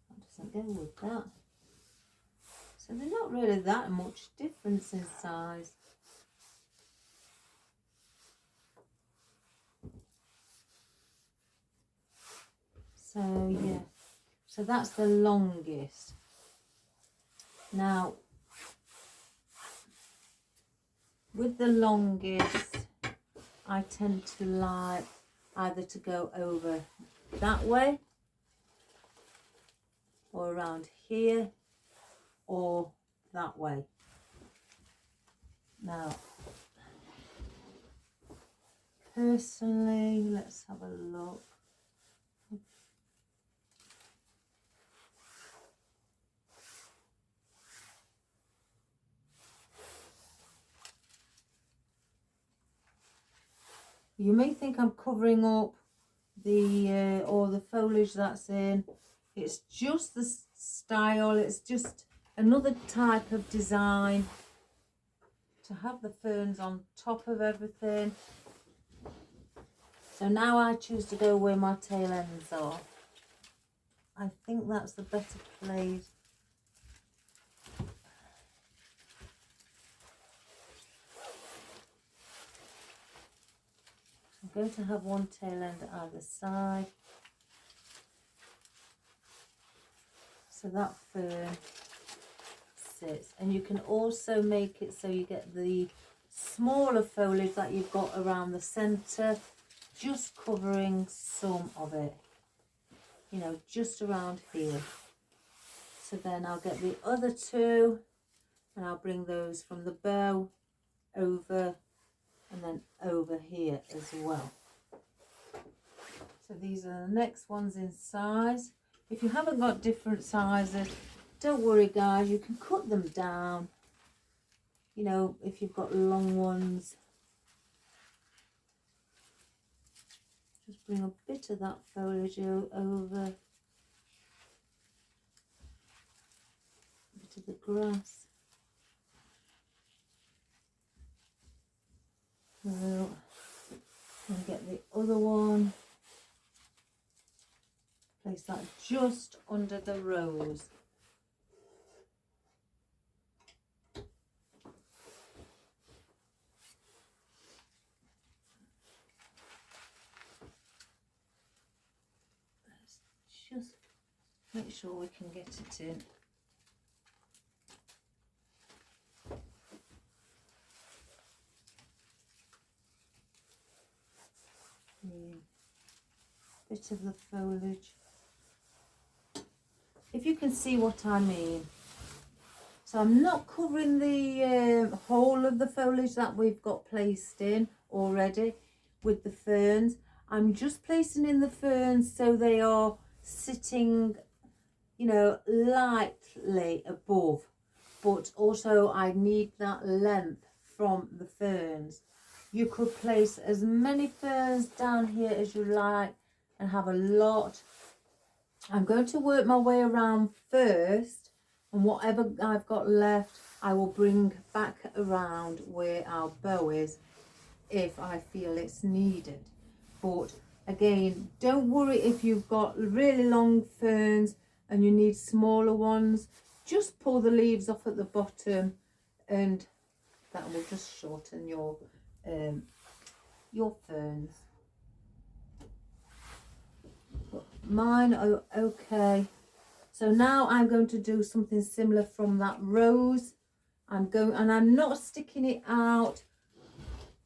That doesn't go with that. So they're not really that much difference in size. So yeah, so that's the longest. Now, with the longest, I tend to like either to go over that way, or around here, or that way. Now, personally, let's have a look. You may think I'm covering up the or the foliage that's in. It's just the style. It's just another type of design to have the ferns on top of everything. So now I choose to go where my tail ends are. I think that's the better place. I'm going to have one tail end either side. So that fern sits. And you can also make it so you get the smaller foliage that you've got around the centre, just covering some of it. You know, just around here. So then I'll get the other two and I'll bring those from the bow over and then over here as well. So these are the next ones in size. If you haven't got different sizes, don't worry guys, you can cut them down. You know, if you've got long ones, just bring a bit of that foliage over, a bit of the grass. So, and get the other one, place that just under the rose. Let's just make sure we can get it in. Bit of the foliage, if you can see what I mean. So I'm not covering the whole of the foliage that we've got placed in already with the ferns. I'm just placing in the ferns so they are sitting, you know, lightly above, but also I need that length from the ferns. You could place as many ferns down here as you like and have a lot. I'm going to work my way around first, and whatever I've got left I will bring back around where our bow is if I feel it's needed. But again, don't worry if you've got really long ferns and you need smaller ones. Just pull the leaves off at the bottom and that will just shorten your ferns. But mine are okay. So now I'm going to do something similar from that rose. I'm not sticking it out,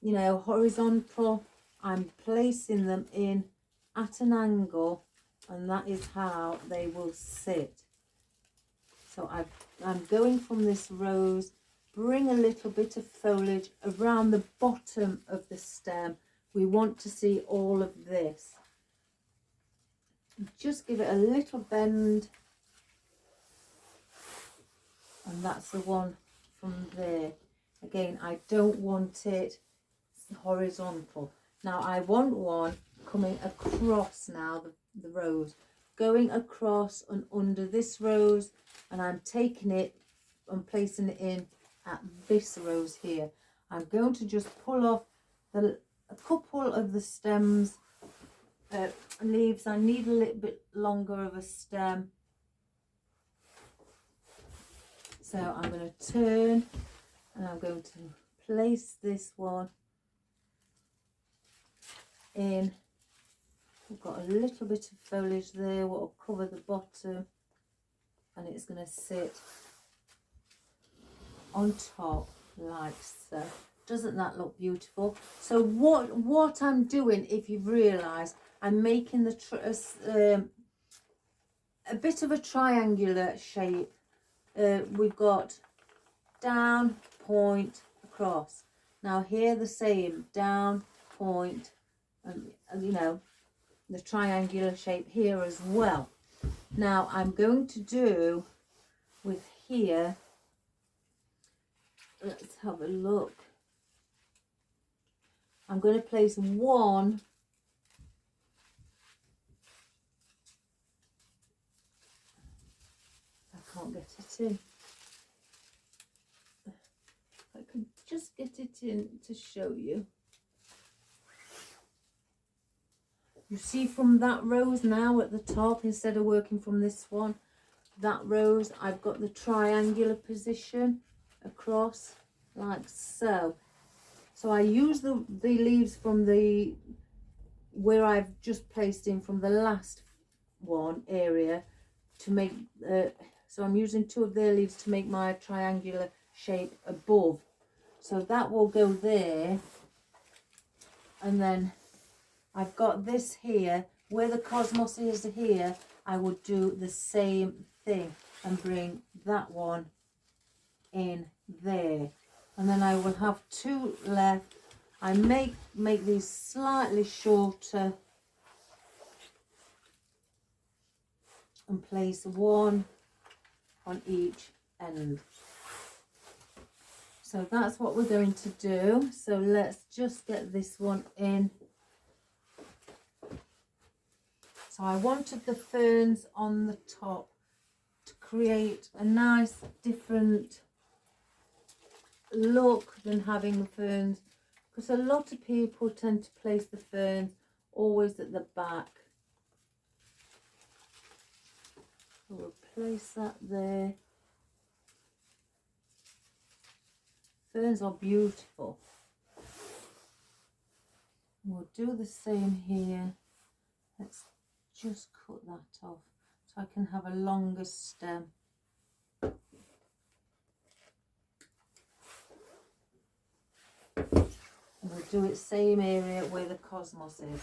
you know, horizontal. I'm placing them in at an angle, and that is how they will sit. So I'm going from this rose, bring a little bit of foliage around the bottom of the stem. We want to see all of this. Just give it a little bend, and that's the one from there. Again, I don't want it horizontal. Now I want one coming across now, the rose, going across and under this rose, and I'm taking it and placing it in at this rose here. I'm going to just pull off a couple of the stems, leaves. I need a little bit longer of a stem. So I'm going to turn and I'm going to place this one in. We've got a little bit of foliage there, what will cover the bottom, and it's going to sit on top like so. Doesn't that look beautiful? So what I'm doing, if you've realised, I'm making the a bit of a triangular shape. We've got down, point, across. Now here the same, down, point, and you know, the triangular shape here as well. Now I'm going to do with here, let's have a look. I'm going to place one I can't get it in. I could just get it in to show you. You see from that rose now at the top, instead of working from this one, that rose, I've got the triangular position across like so. So I use the leaves from the, where I've just placed in from the last one area to make, so I'm using two of their leaves to make my triangular shape above. So that will go there, and then I've got this here, where the cosmos is here, I would do the same thing and bring that one in there. And then I will have two left. I make these slightly shorter and place one on each end. So that's what we're going to do. So let's just get this one in. So I wanted the ferns on the top to create a nice different look than having the ferns, because a lot of people tend to place the ferns always at the back. So we'll place that there. Ferns are beautiful. We'll do the same here. Let's just cut that off so I can have a longer stem. And we'll do it same area where the cosmos is.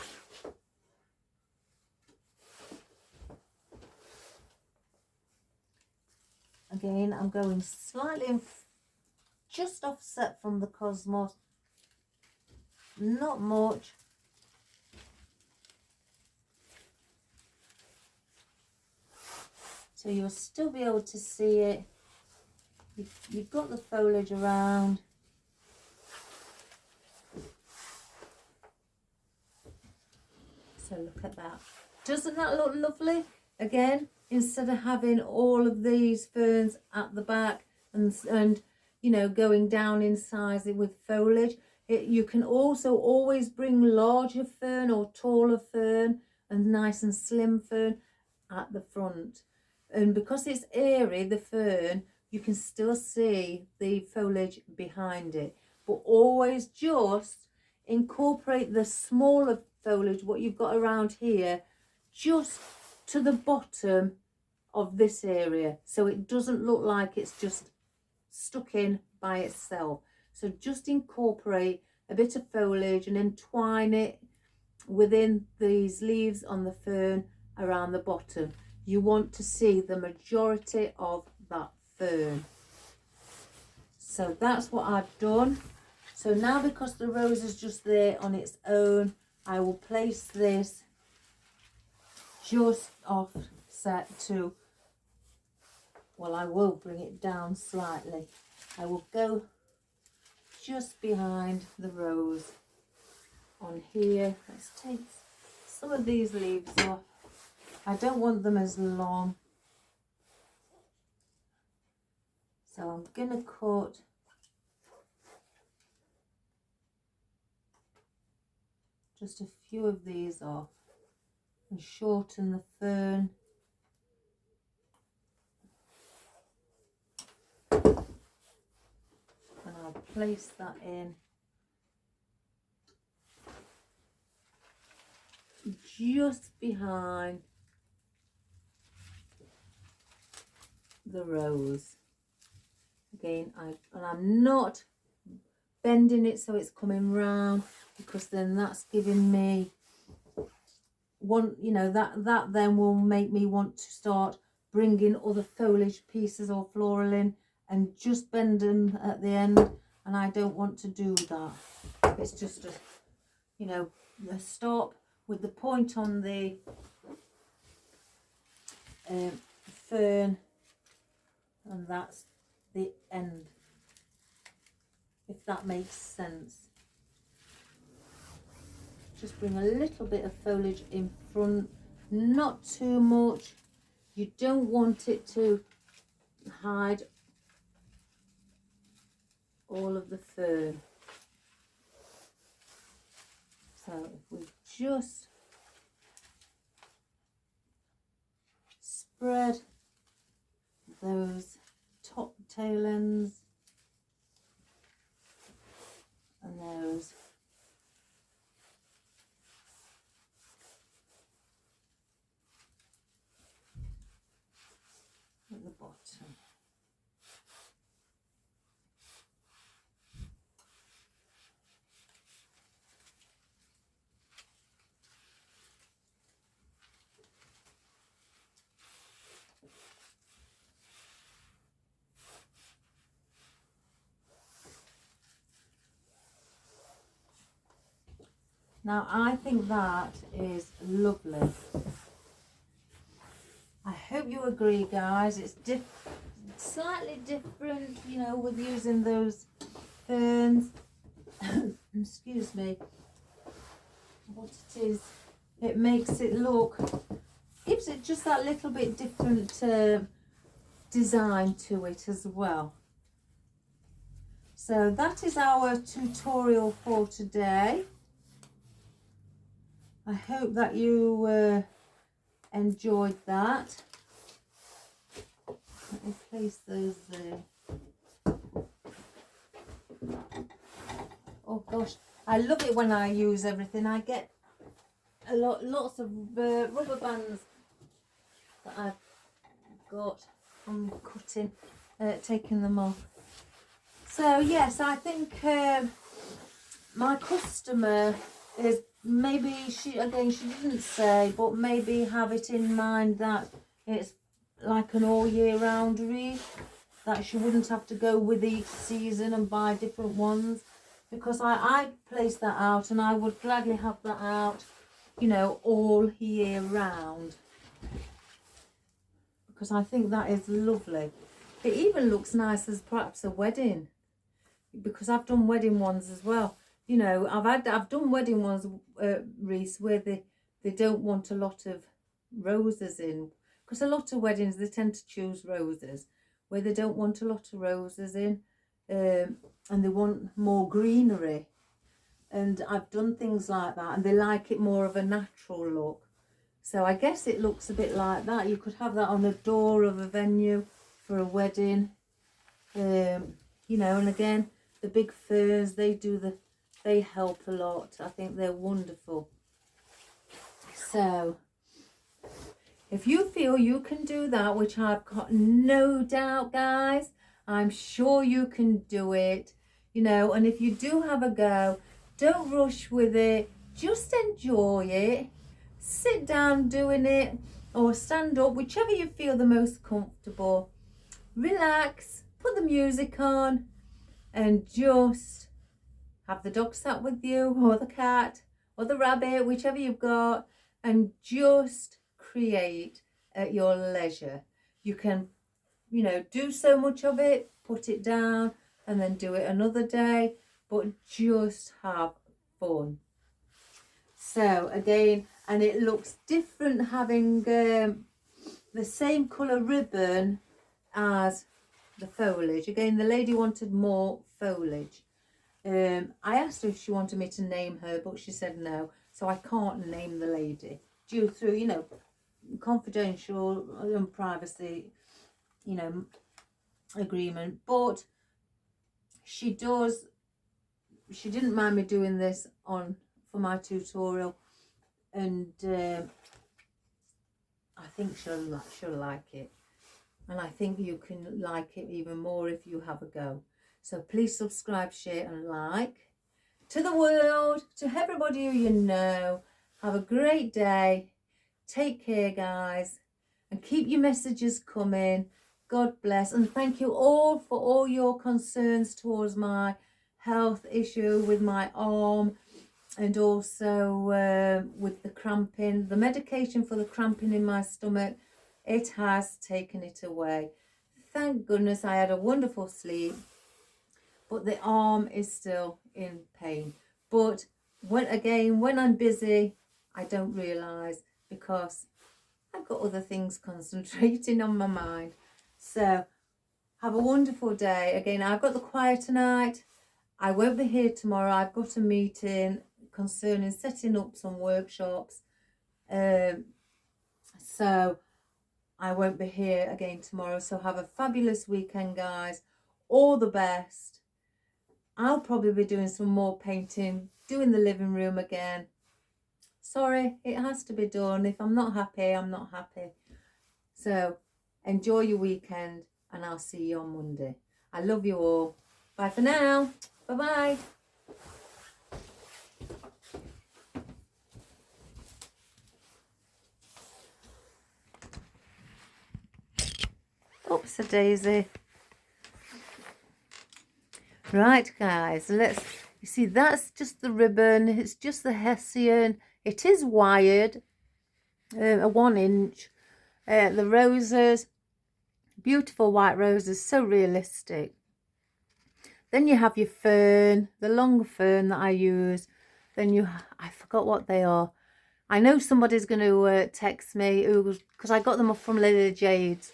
Again, I'm going slightly in, just offset from the cosmos, not much. So you'll still be able to see it. You've got the foliage around. So look at that. Doesn't that look lovely? Again, instead of having all of these ferns at the back and you know, going down in size with foliage, you can also always bring larger fern or taller fern and nice and slim fern at the front. And because it's airy, the fern, you can still see the foliage behind it. But always just incorporate the smaller foliage, what you've got around here, just to the bottom of this area, so it doesn't look like it's just stuck in by itself. So just incorporate a bit of foliage and entwine it within these leaves on the fern around the bottom. You want to see the majority of that fern. So that's what I've done. So now, because the rose is just there on its own, I will place this just offset to, well, I will bring it down slightly. I will go just behind the rose on here. Let's take some of these leaves off. I don't want them as long. So I'm going to cut just a few of these off and shorten the fern. And I'll place that in just behind the rose. Again, I'm not bending it so it's coming round, because then that's giving me one, you know, that then will make me want to start bringing other foliage pieces or floral in and just bend them at the end, and I don't want to do that. It's just a, you know, a stop with the point on the fern, and that's the end, if that makes sense. just bring a little bit of foliage in front, not too much. You don't want it to hide all of the fern. So if we just spread those top tail ends and those at the bottom. Now I think that is lovely. I hope you agree, guys. It's slightly different, you know, with using those ferns. Excuse me. What it is, it makes it look, gives it just that little bit different design to it as well. So that is our tutorial for today. I hope that you enjoyed that. Let me place those there. Oh gosh, I love it when I use everything. I get lots of rubber bands that I've got from cutting, taking them off. So yes, I think my customer is, maybe she didn't say, but maybe have it in mind that it's like an all year round wreath, that she wouldn't have to go with each season and buy different ones, because I placed that out and I would gladly have that out, you know, all year round, because I think that is lovely. It even looks nice as perhaps a wedding, because I've done wedding ones as well. You know, I've done wedding ones, wreaths, where they don't want a lot of roses in, because a lot of weddings they tend to choose roses where they don't want a lot of roses in, and they want more greenery. And I've done things like that, and they like it more of a natural look. So I guess it looks a bit like that. You could have that on the door of a venue for a wedding, you know. And again, the big firs, they help a lot. I think they're wonderful. So if you feel you can do that, which I've got no doubt, guys, I'm sure you can do it, you know. And if you do have a go, don't rush with it, just enjoy it. Sit down doing it or stand up, whichever you feel the most comfortable. Relax, put the music on, and just have the dog sat with you, or the cat, or the rabbit, whichever you've got, and just create at your leisure. You can, you know, do so much of it, put it down, and then do it another day, but just have fun. So again, and it looks different having the same colour ribbon as the foliage. Again, the lady wanted more foliage. I asked her if she wanted me to name her, but she said no, so I can't name the lady due through, you know, confidential and privacy, you know, agreement. But she didn't mind me doing this for my tutorial, and I think she'll like it, and I think you can like it even more if you have a go. So please subscribe, share and like. To the world, to everybody who you know, have a great day. Take care, guys, and keep your messages coming. God bless, and thank you all for all your concerns towards my health issue with my arm, and also with the cramping. The medication for the cramping in my stomach, it has taken it away. Thank goodness. I had a wonderful sleep, but the arm is still in pain. But when I'm busy, I don't realise because I've got other things concentrating on my mind. So have a wonderful day. Again, I've got the choir tonight. I won't be here tomorrow. I've got a meeting concerning setting up some workshops. So I won't be here again tomorrow. So have a fabulous weekend, guys. All the best. I'll probably be doing some more painting, doing the living room again. Sorry, it has to be done. If I'm not happy, I'm not happy. So enjoy your weekend and I'll see you on Monday. I love you all. Bye for now. Bye-bye. Oops, a daisy. Right, guys, you see, that's just the ribbon. It's just the hessian. It is wired, a 1 inch. The roses, beautiful white roses, so realistic. Then you have your fern, the long fern that I use. Then I forgot what they are. I know somebody's going to text me because I got them from Lily Jade's.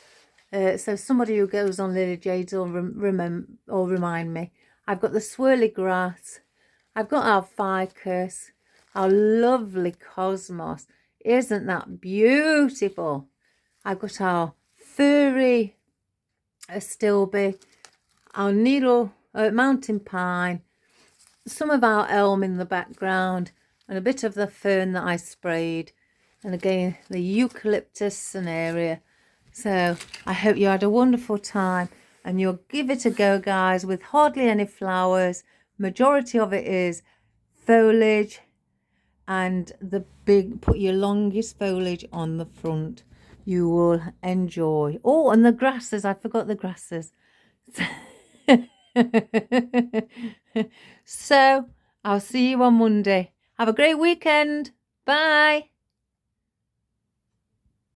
So somebody who goes on Lily Jade's will remind me. I've got the swirly grass. I've got our ficus, our lovely cosmos. Isn't that beautiful? I've got our furry astilbe, our mountain pine, some of our elm in the background, and a bit of the fern that I sprayed. And again, the eucalyptusand area. So I hope you had a wonderful time and you'll give it a go, guys, with hardly any flowers. Majority of it is foliage, and put your longest foliage on the front. You will enjoy. Oh, and the grasses, I forgot the grasses. So I'll see you on Monday. Have a great weekend. Bye.